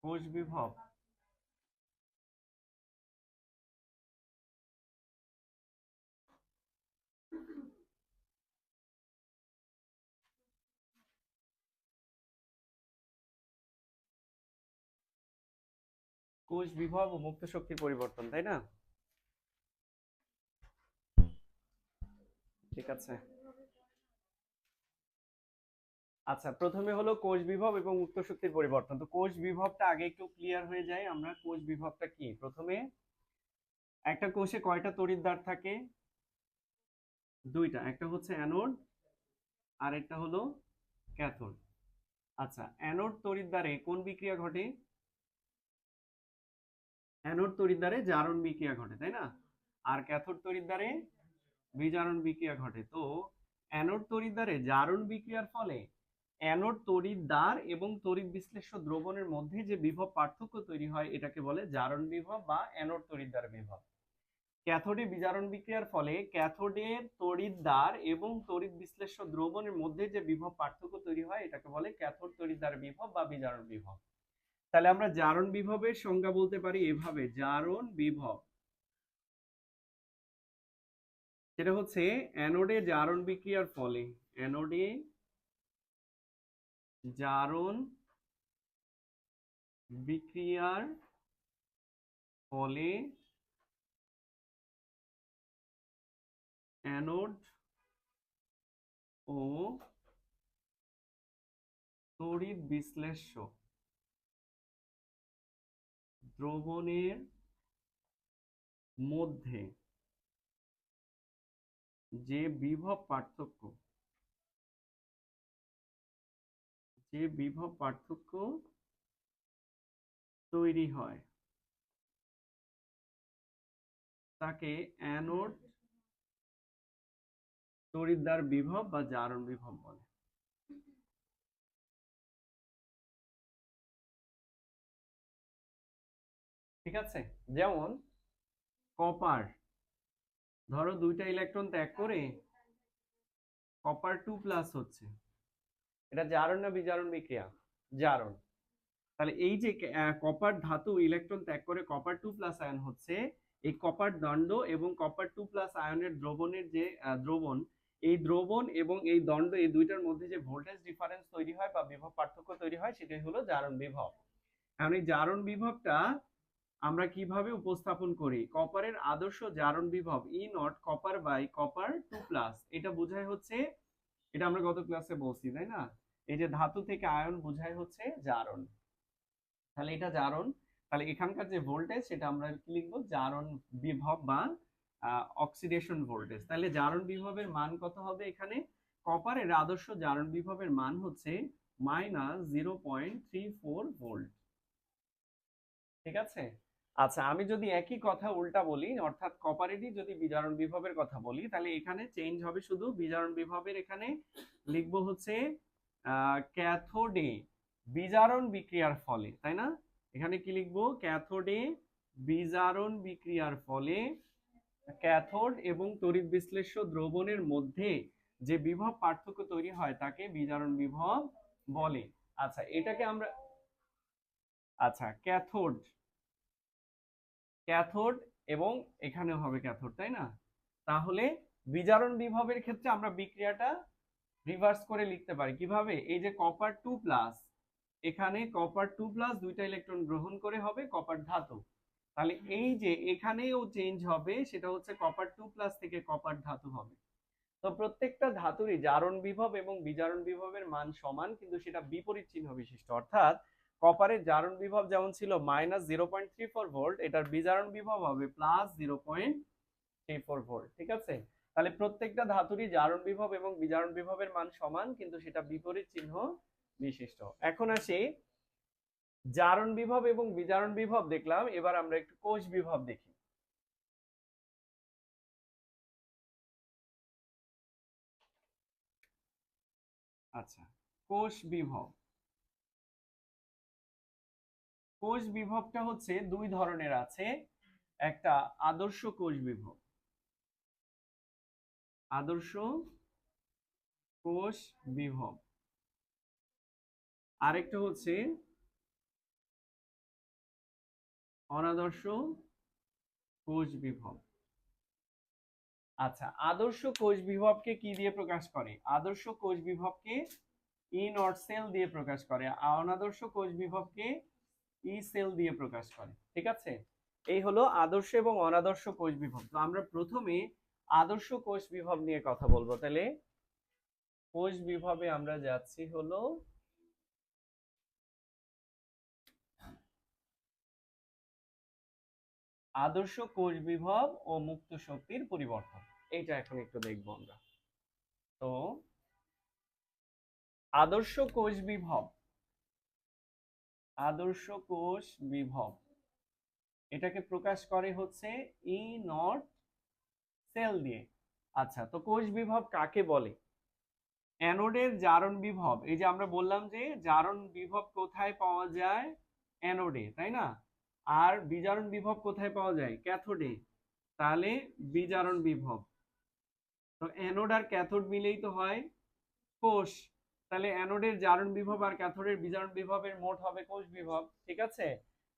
কোষ বিভব কোষ বিভব ও মুক্ত শক্তির পরিবর্তন, তাই না? ঠিক আছে। আচ্ছা, প্রথমে হলো কোষ বিভব এবং মুক্ত শক্তির পরিবর্তন। তো কোষ বিভবটা আগে একটু ক্লিয়ার হয়ে যায়। আমরা কোষ বিভবটা কি, প্রথমে একটা কোষে কয়টা তড়িৎদ্বার থাকে? দুইটা, একটা হচ্ছে অ্যানোড আর একটা হলো ক্যাথোড। আচ্ছা, অ্যানোড তড়িৎদ্বারে কোন বিক্রিয়া ঘটে? অ্যানোড তড়িৎদ্বারে জারণ বিক্রিয়া ঘটে, তাই না? আর ক্যাথোড তড়িৎদ্বারে বিজারণ বিক্রিয়া ঘটে। তো অ্যানোড তড়িৎদ্বারে জারণ বিক্রিয়ার ফলে অ্যানোড তড়িৎদ্বার এবং তড়িৎ বিশ্লেষ্য দ্রবণের মধ্যে যে বিভব পার্থক্য তৈরি হয় এটাকে বলে জারণ বিভব বা অ্যানোড তড়িৎদ্বার বিভব। ক্যাথোডে বিজারণ বিক্রিয়ার ফলে ক্যাথোডের তড়িৎদ্বার এবং তড়িৎ বিশ্লেষ্য দ্রবণের মধ্যে যে বিভব পার্থক্য তৈরি হয় এটাকে বলে ক্যাথোড তড়িৎদ্বার বিভব বা বিজারণ বিভব। তাহলে আমরা জারণ বিভবের সংজ্ঞা বলতে পারি এভাবে, জারণ বিভব সেটা হচ্ছে অ্যানোডে জারণ বিক্রিয়ার ফলে, অ্যানোডে জারণ বিক্রিয়ার ফলে অ্যানোড ও তড়িৎ বিশ্লেষ্য দ্রবণের মধ্যে যে বিভব পার্থক্য তৈরি হয় তাকে অ্যানোড তড়িৎদ্বার বিভব বা জারণ বিভব বলে। ঠিক আছে? যেমন কপার, ধরো দুইটা ইলেকট্রন ত্যাগ করে কপার 2+ হচ্ছে, এটা জারণ না বিজারণ বিক্রিয়া? জারণ। তাহলে এই যে কপার ধাতু ইলেকট্রন ত্যাগ করে কপার 2+ আয়ন হচ্ছে, এই কপার দণ্ড এবং কপার 2+ আয়নের দ্রবণের যে দ্রবণ, এই দ্রবণ এবং এই দণ্ড, এই দুইটার মধ্যে যে ভোল্টেজ ডিফারেন্স তৈরি হয় বা বিভব পার্থক্য তৈরি হয় সেটাই হলো জারণ বিভব। এখন এই জারণ বিভবটা আমরা কিভাবে উপস্থাপন করি? কপারের আদর্শ জারণ বিভব ই নট কপার বাই কপার 2+, এটা বোঝায় হচ্ছে, এটা আমরা গত ক্লাসে বলছি তাই না, এই যে ধাতু থেকে আয়ন বোঝায় হচ্ছে জারণ। তাহলে এটা জারণ। তাহলে এখানকার যে ভোল্টেজ সেটা আমরা কি লিখবো? জারণ বিভব বা অক্সিডেশন ভোল্টেজ। তাহলে জারণ বিভবের মান কত হবে এখানে? কপারের আদর্শ জারণ বিভবের মান হচ্ছে -0.34 ভোল্ট। ঠিক আছে? আচ্ছা, আমি যদি একই কথা উল্টা বলি, অর্থাৎ কপারেরই যদি বিজারণ বিভবের কথা বলি, তাহলে এখানে চেঞ্জ হবে শুধু বিজারণ বিভবের, এখানে লিখবো হচ্ছে ক্যাথোডে বিজারণ বিক্রিয়ার ফলে, তাই না? এখানে কি লিখবো? ক্যাথোডে বিজারণ বিক্রিয়ার ফলে ক্যাথোড এবং তড়িৎ বিশ্লেষ্য দ্রবণের মধ্যে যে বিভব পার্থক্য তৈরি হয় তাকে বিজারণ বিভব বলে। আচ্ছা, এটাকে আমরা, আচ্ছা ক্যাথোড, ক্যাথোড এবং এখানেও হবে ক্যাথোড, তাই না? তাহলে বিজারণ বিভবের ক্ষেত্রে আমরা বিক্রিয়াটা রিভার্স করে লিখতে পারি কিভাবে? এই যে কপার 2+, এখানে কপার 2+, দুইটা ইলেকট্রন গ্রহণ করে হবে কপার ধাতু। তাহলে এই যে এখানেও চেঞ্জ হবে, সেটা হচ্ছে কপার 2+ থেকে কপার ধাতু হবে। তো প্রত্যেকটা ধাতুরই জারণ বিভব এবং বিজারণ বিভবের মান সমান, কিন্তু সেটা বিপরীত চিহ্ন বিশিষ্ট। অর্থাৎ কপারের জারণ বিভব যেমন ছিল -0.34 ভোল্ট, এটার বিজারণ বিভব হবে +0.34 ভোল্ট। ঠিক আছে? তাহলে প্রত্যেকটা ধাতুরই জারণ বিভব এবং বিজারণ বিভবের মান সমান, কিন্তু সেটা বিপরীত চিহ্ন বিশিষ্ট। এখন আসি, জারণ বিভব এবং বিজারণ বিভব দেখলাম, এবার আমরা একটু কোষ বিভব দেখি। আচ্ছা, কোষ বিভব, কোষ বিভবটা হচ্ছে দুই ধরনের আছে। একটা আদর্শ কোষ বিভব, আদর্শ কোষ বিভব, আরেকটা হচ্ছে অনাদর্শ কোষ বিভব। আচ্ছা, আদর্শ কোষ বিভবকে কি দিয়ে প্রকাশ করে? আদর্শ কোষ বিভবকে ই নট সেল দিয়ে প্রকাশ করে, অনাদর্শ কোষ বিভবকে ই সেল দিয়ে প্রকাশ করে। ঠিক আছে, এই হলো আদর্শ এবং অনাদর্শ কোষ বিভব। তো আমরা প্রথমে আদর্শ কোষ বিভব নিয়ে কথা বলবো। তাহলে কোষ বিভবে আমরা যাচ্ছি হলো আদর্শ কোষ বিভব ও মুক্ত শক্তির পরিবর্তন। এইটা এখন একটু দেখবো আমরা। তো আদর্শ কোষ বিভব, আদর্শ কোষ বিভব এটাকে প্রকাশ করে হচ্ছে ই নট সেল দিয়ে। আচ্ছা, তো কোষ বিভব কাকে বলে? অ্যানোডের জারণ বিভব, এই যে আমরা বললাম যে জারণ বিভব কোথায় পাওয়া যায়? অ্যানোডে, তাই না? আর বিজারণ বিভব কোথায় পাওয়া যায়? ক্যাথোডে। তাহলে বিজারণ বিভব, তো অ্যানোড আর ক্যাথোড মিলেই তো হয় কোষ। তাহলে অ্যানোডের জারণ বিভব আর ক্যাথোডের বিজারণ বিভবের মোট হবে কোষ বিভব। ঠিক আছে,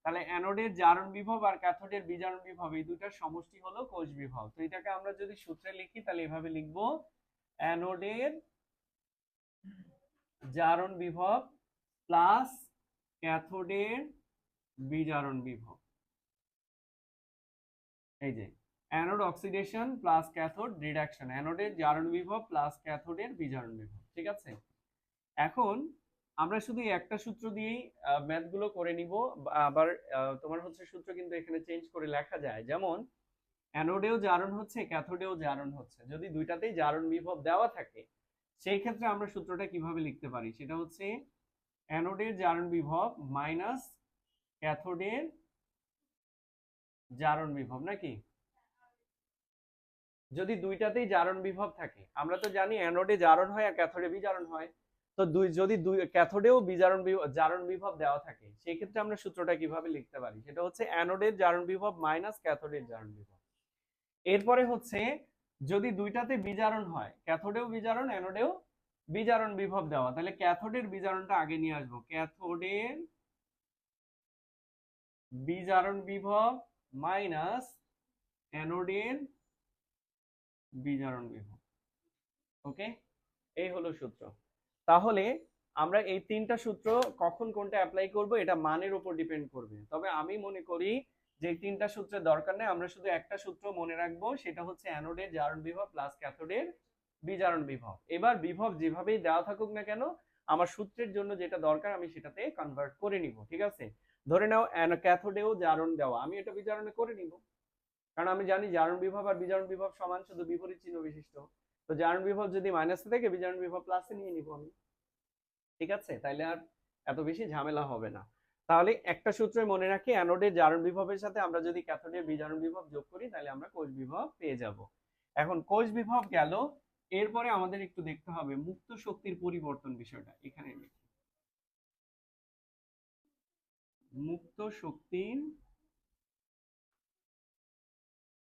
তাহলে অ্যানোডের জারণ বিভব আর ক্যাথোডের বিজারণ বিভব এই দুটার সমষ্টি হলো কোষ বিভব। তো এটাকে আমরা যদি সূত্রে লিখি তাহলে এভাবে লিখবো, অ্যানোডের জারণ বিভব প্লাস ক্যাথোডের বিজারণ বিভব। এই যে anode oxidation plus cathode reduction, অ্যানোডের জারণ বিভব প্লাস ক্যাথোডের বিজারণ বিভব। ঠিক আছে, এখন আমরা শুধু একটা সূত্র দিয়েই ম্যাথগুলো করে নিব। আবার তোমার হচ্ছে সূত্র কিন্তু এখানে চেঞ্জ করে লেখা যায়, যেমন অ্যানোডেও জারণ হচ্ছে ক্যাথোডেও জারণ হচ্ছে, যদি দুইটাতেই জারণ বিভব দেওয়া থাকে সেই ক্ষেত্রে আমরা সূত্রটা কিভাবে লিখতে পারি? সেটা হচ্ছে অ্যানোডের জারণ বিভব মাইনাস ক্যাথোডের জারণ বিভব, নাকি? যদি দুইটাতেই জারণ বিভব থাকে, আমরা তো জানি অ্যানোডে জারণ হয় আর ক্যাথোডে বিজারণ হয়, তো যদি ক্যাথোডেও জারণ বিভব দেওয়া থাকে সেই ক্ষেত্রে আমরা সূত্রটা কিভাবে লিখতে পারি? সেটা হচ্ছে অ্যানোডের জারণ বিভব মাইনাস ক্যাথোডের জারণ বিভব। এরপরে হচ্ছে যদি দুইটাতে বিজারণ হয়, ক্যাথোডেও বিজারণ অ্যানোডেও বিজারণ বিভব দেওয়া, তাহলে ক্যাথোডের বিজারণটা আগে নিয়ে আসবো। ক্যাথোডের বিজারণ বিভব মাইনাস অ্যানোডের বিজারণ বিভব। ওকে, এই হলো সূত্র। তাহলে আমরা এই তিনটা সূত্র কখন কোনটা অ্যাপ্লাই করব এটা মানের উপর ডিপেন্ড করবে, তবে আমি মনে করি যে তিনটা সূত্রের দরকার নেই, আমরা শুধু একটা সূত্র মনে রাখবো, সেটা হচ্ছে অ্যানোডের জারণ বিভব প্লাস ক্যাথোডের বিজারণ বিভব। এবার বিভব যেভাবেই দেওয়া থাকুক না কেন, আমার সূত্রের জন্য যেটা দরকার আমি সেটাতে কনভার্ট করে নিব। ঠিক আছে, ধরে নাও ক্যাথোডেও জারণ দেওয়া, আমি এটা বিজারণে করে নিব, কারণ আমি জানি জারণ বিভব আর বিজারণ বিভব সমান, শুধু বিপরীত চিহ্ন বিশিষ্ট। তো জারণ বিভব যদি মাইনাসে থাকে বিজারণ বিভব প্লাসে নিয়ে নিব আমি। ঠিক আছে, তাইলে আর এত বেশি ঝামেলা হবে না। তাহলে একটা সূত্রে মনে রাখি, অ্যানোডের জারণ বিভবের সাথে আমরা যদি ক্যাথোডের বিজারণ বিভব যোগ করি তাহলে আমরা কোষ বিভব পেয়ে যাব। এখন কোষ বিভব গেল, এরপরে আমাদের একটু দেখতে হবে মুক্ত শক্তির পরিবর্তন বিষয়টা। এখানে লিখি মুক্ত শক্তির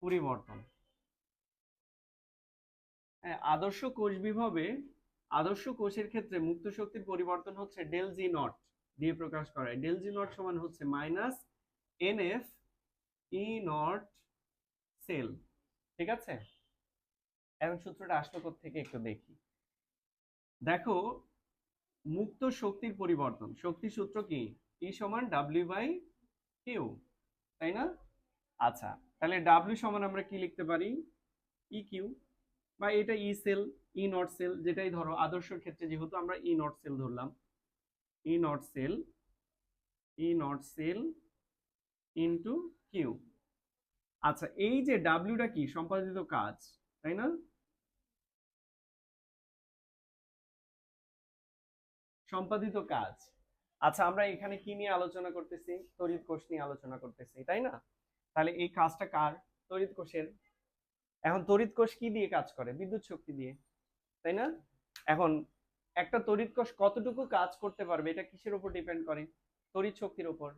পরিবর্তন। হ্যাঁ, আদর্শ কোষ বিভবে আদর্শ কোষের ক্ষেত্রে মুক্ত শক্তির পরিবর্তন হচ্ছে ডেল জি নট দিয়ে প্রকাশ করা। ডেল জি নট সমান হচ্ছে minus NF E not cell. ঠিক আছে, এখন সূত্রটা আসলো কোত্থেকে একটু দেখি। দেখো, মুক্ত শক্তির পরিবর্তন, শক্তি সূত্র কি? ই সমান ডাব্লিউ বাই কিউ, তাই না? আচ্ছা, তাহলে ডাব্লিউ সমান আমরা কি লিখতে পারি? ই কিউ, বা এটা ই সেল, ই নট সেল, যেটাই ধরো। আদর্শের ক্ষেত্রে যেহেতু আমরা ই নট সেল ধরলাম, E not cell, E not cell into Q. আচ্ছা, এই যে ডাব্লিউটা কি? সম্পাদিত কাজ, তাই না? সম্পাদিত কাজ। আচ্ছা, আমরা এখানে কি নিয়ে আলোচনা করতেছি? তড়িৎ কোষ নিয়ে আলোচনা করতেছি, তাই না? তাহলে এই কাজটা কার? তড়িৎ কোষের। এখন তড়িৎ কোষ কি দিয়ে কাজ করে? বিদ্যুৎ শক্তি দিয়ে, তাই না? এখন একটা তড়িৎ কোষ কতটুকু কাজ করতে পারবে এটা কিসের উপর ডিপেন্ড করে? তড়িৎ শক্তির উপর।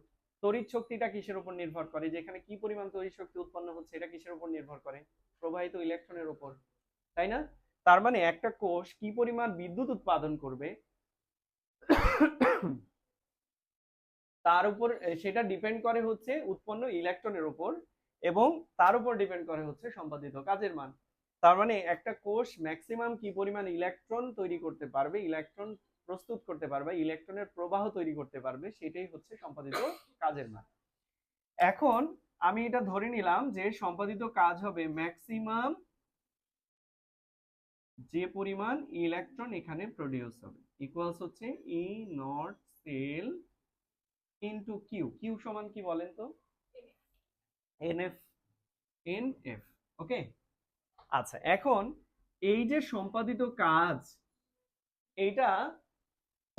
তড়িৎ শক্তিটা কিসের উপর নির্ভর করে? যেখানে কি পরিমাণ তড়িৎ শক্তি উৎপন্ন হচ্ছে এটা কিসের উপর নির্ভর করে? প্রবাহিত ইলেকট্রনের উপর, তাই না? তার মানে একটা কোষ কি পরিমাণ বিদ্যুৎ উৎপাদন করবে তার উপর সেটা ডিপেন্ড করে হচ্ছে উৎপন্ন ইলেকট্রনের উপর, এবং তার উপর ডিপেন্ড করে হচ্ছে সম্পাদিত কাজের মান। তার মানে একটা কোষ ম্যাক্সিমাম কি পরিমাণ ইলেকট্রন তৈরি করতে পারবে, ইলেকট্রন প্রস্তুত করতে পারবে, ইলেকট্রনের প্রবাহ তৈরি করতে পারবে, সেটাই হচ্ছে সম্পাদিত কাজের মান। এখন আমি এটা ধরে নিলাম যে সম্পাদিত কাজ হবে ম্যাক্সিমাম যে পরিমাণ ইলেকট্রন এখানে প্রডিউস হবে ইকুয়ালস হচ্ছে E not cell into Q. Q সমান কি বলেন তো? এনএফ। এনএফ। ওকে। আচ্ছা, এখন এই যে সম্পাদিত কাজ, এইটা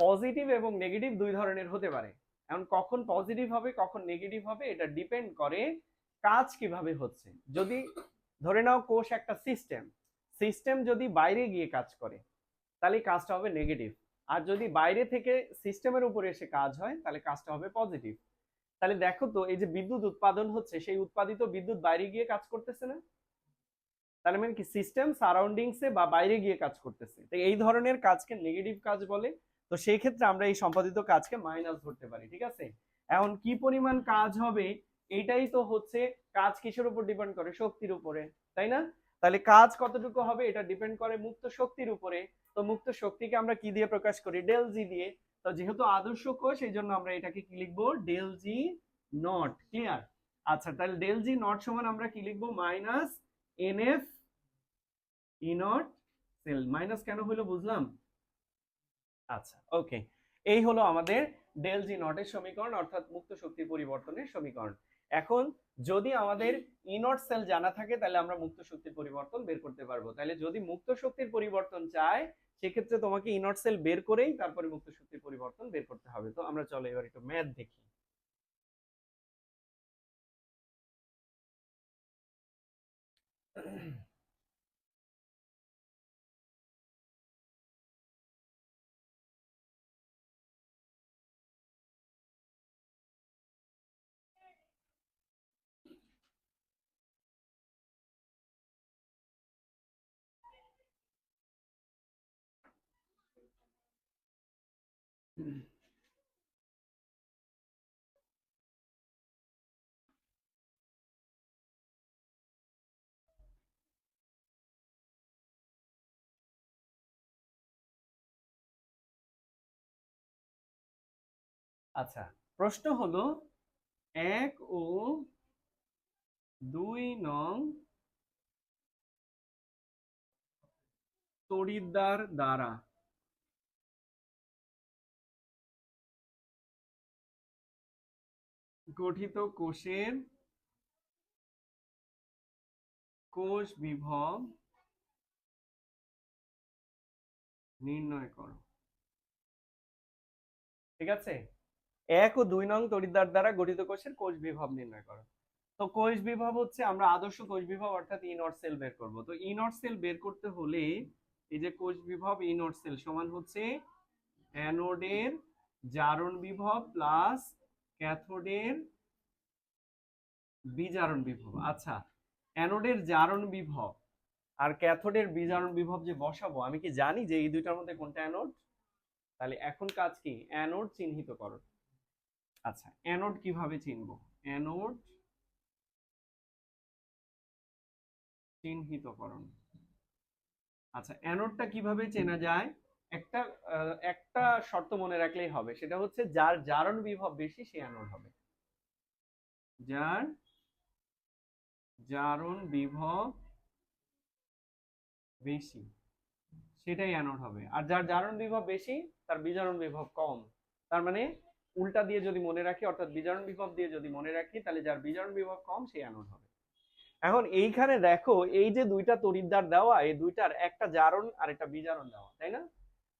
পজিটিভ এবং নেগেটিভ দুই ধরনের হতে পারে। এখন কখন পজিটিভ হবে কখন নেগেটিভ হবে এটা ডিপেন্ড করে কাজ কিভাবে হচ্ছে। যদি ধরে নাও কোষ একটা সিস্টেম, সিস্টেম যদি বাইরে গিয়ে কাজ করে তাহলে কাজটা হবে নেগেটিভ, আর যদি বাইরে থেকে সিস্টেমের উপরে এসে কাজ হয় তাহলে কাজটা হবে পজিটিভ। তাহলে দেখো তো, এই যে বিদ্যুৎ উৎপাদন হচ্ছে, সেই উৎপাদিত বিদ্যুৎ বাইরে গিয়ে কাজ করতেছে না? তাহলে মানে কি সিস্টেম সারাউন্ডিংসে বা বাইরে গিয়ে কাজ করতেছে, তো এই ধরনের কাজকে নেগেটিভ কাজ বলে। তো সেই ক্ষেত্রে আমরা এই সম্পাদিত কাজকে মাইনাস ধরতে পারি, ঠিক আছে? এখন কি পরিমাণ কাজ হবে এইটাই তো হচ্ছে, কাজ কিসের উপর ডিপেন্ড করে? শক্তির উপরে, তাই না? তাহলে কাজ কতটুকু হবে এটা ডিপেন্ড করে মুক্ত শক্তির উপরে। তো মুক্ত শক্তিকে আমরা কি দিয়ে প্রকাশ করি? ডেল জি দিয়ে। তো যেহেতু আদর্শ কোষ এই জন্য আমরা এটাকে কি লিখবো? Del G nought. ক্লিয়ার? আচ্ছা, তাহলে ডেল জি নট সমান আমরা কি লিখবো? Minus NF E not cell. Minus কেন হলো বুঝলাম? আচ্ছা, ওকে। এই হলো আমাদের ডেল জি নটের সমীকরণ, অর্থাৎ মুক্ত শক্তির পরিবর্তনের সমীকরণ। এখন যদি আমাদের ই নট সেল জানা থাকে তাহলে আমরা মুক্ত শক্তির পরিবর্তন বের করতে পারবো। তাহলে যদি মুক্ত শক্তির পরিবর্তন চায় সেক্ষেত্রে তোমাকে ই নট সেল বের করেই তারপরে মুক্ত শক্তির পরিবর্তন বের করতে হবে। তো আমরা চলো এবার একটু ম্যাথ দেখি। আচ্ছা, প্রশ্ন হলো 1 ও 2 নং তড়িৎদ্বার দ্বারা গঠিত কোষের কোষ বিভব নির্ণয় করো। ঠিক আছে? 1 ও 2 নং তড়িৎদ্বার দ্বারা গঠিত কোষের কোষ বিভব নির্ণয় করো। তো কোষ বিভব হচ্ছে, আমরা আদর্শ কোষ বিভব অর্থাৎ ই নট সেল বের করব। তো ই নট সেল বের করতে হলে এই যে কোষ বিভব ই নট সেল সমান হচ্ছে অ্যানোডের জারণ বিভব প্লাস ক্যাথোডের বিজারণ বিভব। আচ্ছা, অ্যানোডের জারণ বিভব আর ক্যাথোডের বিজারণ বিভব যে বসাবো, আমি কি জানি যে এই দুইটার মধ্যে কোনটা অ্যানোড? তাহলে এখন কাজ কি? অ্যানোড চিহ্নিত করো। আচ্ছা, অ্যানোড কিভাবে চিনবো? অ্যানোড চিহ্নিতকরণ। আচ্ছা, অ্যানোডটা কিভাবে চেনা যায়? একটা একটা শর্ত মনে রাখলেই হবে, সেটা হচ্ছে যার জারণ বিভব বেশি সে অ্যানোড হবে। যার জারণ বিভব বেশি সেটাই অ্যানোড হবে, আর যার জারণ বিভব বেশি তার বিজারণ বিভব কম। তার মানে উল্টা দিয়ে যদি মনে রাখি, অর্থাৎ বিজারণ বিভব দিয়ে যদি মনে রাখি, তাহলে যার বিজারণ বিভব কম সে অ্যানোড হবে। এখন এইখানে দেখো, এই যে দুইটা তড়িৎদ্বার দেওয়া, এই দুইটার একটা জারণ আর একটা বিজারণ দেওয়া, তাই না?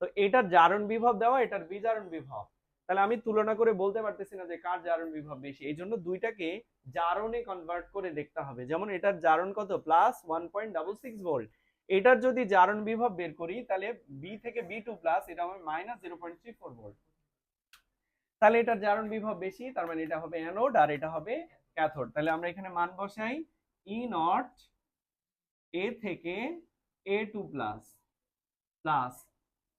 তো এটার জারণ বিভব দেওয়া, এটার বিজারণ বিভব। তাহলে আমি তুলনা করে বলতে পারতেছি না যে কার জারণ বিভব বেশি, এই জন্য দুইটাকে জারণে কনভার্ট করে দেখতে হবে। যেমন এটার জারণ কত? Plus 1.66 volt. এটার যদি জারণ বিভব বের করি তাহলে বি থেকে বি টু প্লাস, এটা হবে মাইনাস 0.34 ভোল্ট। তাহলে এটার জারণ বিভব বেশি, তার মানে এটা হবে অ্যানোড আর এটা হবে ক্যাথোড। তাহলে আমরা এখানে মান বসাই, ই নট এ থেকে A two plus plus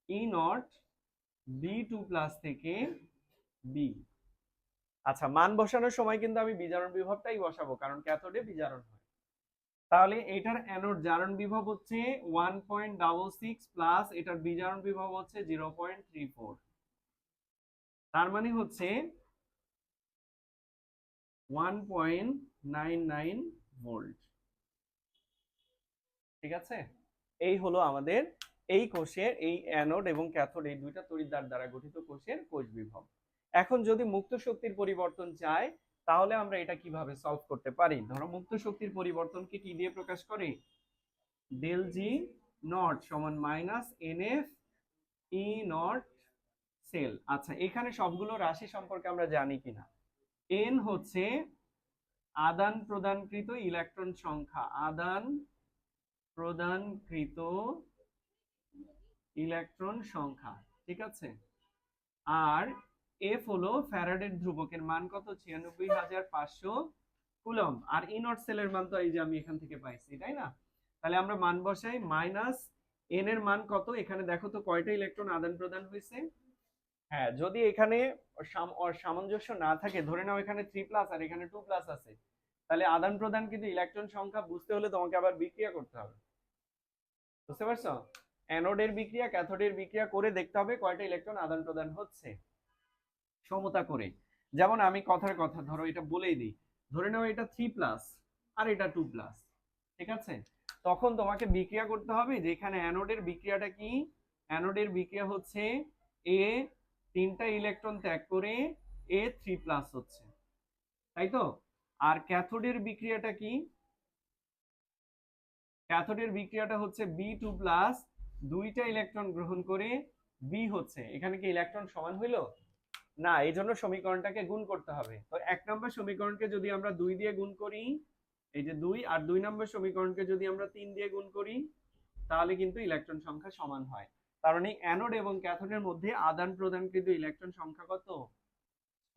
E naught B two plus থেকে বি। আচ্ছা, মান বসানোর সময় কিন্তু আমি বিজারণ বিভবটাই বসাবো, কারণ ক্যাথোডে বিজারণ হয়। তাহলে এটার অ্যানোড জারণ বিভব হচ্ছে 1.66 প্লাস এটার বিজারণ বিভব হচ্ছে 0.34। তার মানে হচ্ছে 1.99 ভোল্ট। ঠিক আছে, এই হলো আমাদের এই কোষের এই অ্যানোড এবং ক্যাথোড এই দুইটা তড়িৎদ্বার দ্বারা গঠিত কোষের কোষ বিভব। এখন যদি মুক্ত শক্তির পরিবর্তন চাই তাহলে আমরা এটা কিভাবে সলভ করতে পারি? ধরো মুক্ত শক্তির পরিবর্তনকে কি দিয়ে প্রকাশ করে? ডেল জি নট সমান minus NF E not cell. আচ্ছা, এখানে সবগুলো রাশি সম্পর্কে আমরা জানি কিনা? এন হচ্ছে আদান প্রদানকৃত ইলেকট্রন সংখ্যা, আদান প্রদানকৃত ইলেকট্রন সংখ্যা, ঠিক আছে। আর এফ হলো ফ্যারাডের ধ্রুবকের মান কত? 96,500 কুলম্ব। আর ই নট সেলের মান তো এই যে আমি এখান থেকে পাইছি, তাই না? তাহলে আমরা মান বসাই, মাইনাস এন এর মান কত? এখানে দেখো তো কয়টা ইলেকট্রন আদান প্রদান হয়েছে। হ্যাঁ, যদি এখানে সামঞ্জস্য না থাকে, ধরে নাও এখানে 3+ আর এখানে 2+ আছে, তাহলে আদান প্রদান কিন্তু ইলেকট্রন সংখ্যা বুঝতে হলে তোমাকে আবার বিক্রিয়া করতে হবে। বুঝতে পারছো? অ্যানোডের বিক্রিয়া ক্যাথোডের বিক্রিয়া করে দেখতে হবে কয়টা ইলেকট্রন আদান প্রদান হচ্ছে সমতা করে। যেমন আমি কথার কথা ধরো এটা বলেই দিই, ধরে নাও এটা 3+ আর এটা 2+, ঠিক আছে। তখন তোমাকে বিক্রিয়া করতে হবে যে এখানে অ্যানোডের বিক্রিয়াটা কি? অ্যানোডের বিক্রিয়া হচ্ছে এ 3টা ইলেকট্রন ত্যাগ করে এ 3+ হচ্ছে, তাই তো। আর ক্যাথোডের বিক্রিয়াটা কি? ক্যাথোডের বিক্রিয়াটা হচ্ছে B2+, 2টা ইলেকট্রন গ্রহণ করে বি হচ্ছে। এখানে কি ইলেকট্রন সমান হইলো? না, এই জন্য সমীকরণটাকে গুণ করতে হবে। তো 1 নম্বর সমীকরণকে যদি আমরা 2 দিয়ে গুণ করি, এই যে 2, আর 2 নম্বর সমীকরণকে যদি আমরা 3 দিয়ে গুণ করি, তাহলে কিন্তু ইলেকট্রন সংখ্যা সমান হয়। কারণ এই অ্যানোড এবং ক্যাথোডের মধ্যে আদান প্রদানকৃত ইলেকট্রন সংখ্যা কত?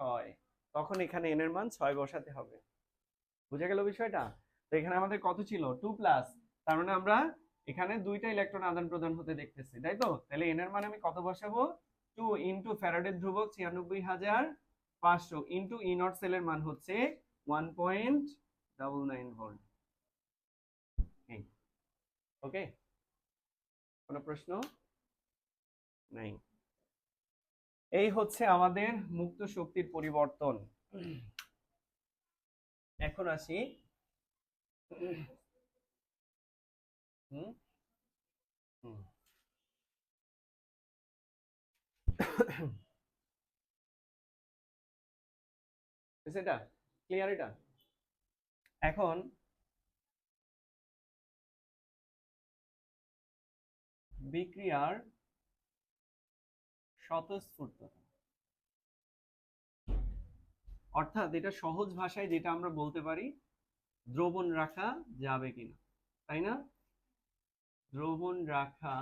6। তখন এখানে এন এর মান 6 বসাতে হবে। বুঝা গেল বিষয়টা? তো এখানে আমাদের কত ছিল? 2+। তার মানে আমরা এখানে 2টা ইলেকট্রন আদান প্রদান হতে দেখতেছি, তাই তো। তাহলে এন এর মান আমি কত বসাবো? 2 ইনটু ফ্যারাডের ধ্রুবক 96,500 ইনটু ই নট সেলের মান হচ্ছে 1.99 ভোল্ট। ওকে, কোনো প্রশ্ন নাই? এই হচ্ছে আমাদের মুক্ত শক্তির পরিবর্তন। এখন আসি এটা ক্লিয়ার? এটা এখন বিক্রিয়ার স্বতঃস্ফূর্ততা, অর্থাৎ এটা সহজ ভাষায় যেটা আমরা বলতে পারি, দ্রবণ রাখা যাবে কিনা, তাই না? দ্রবণ রাখা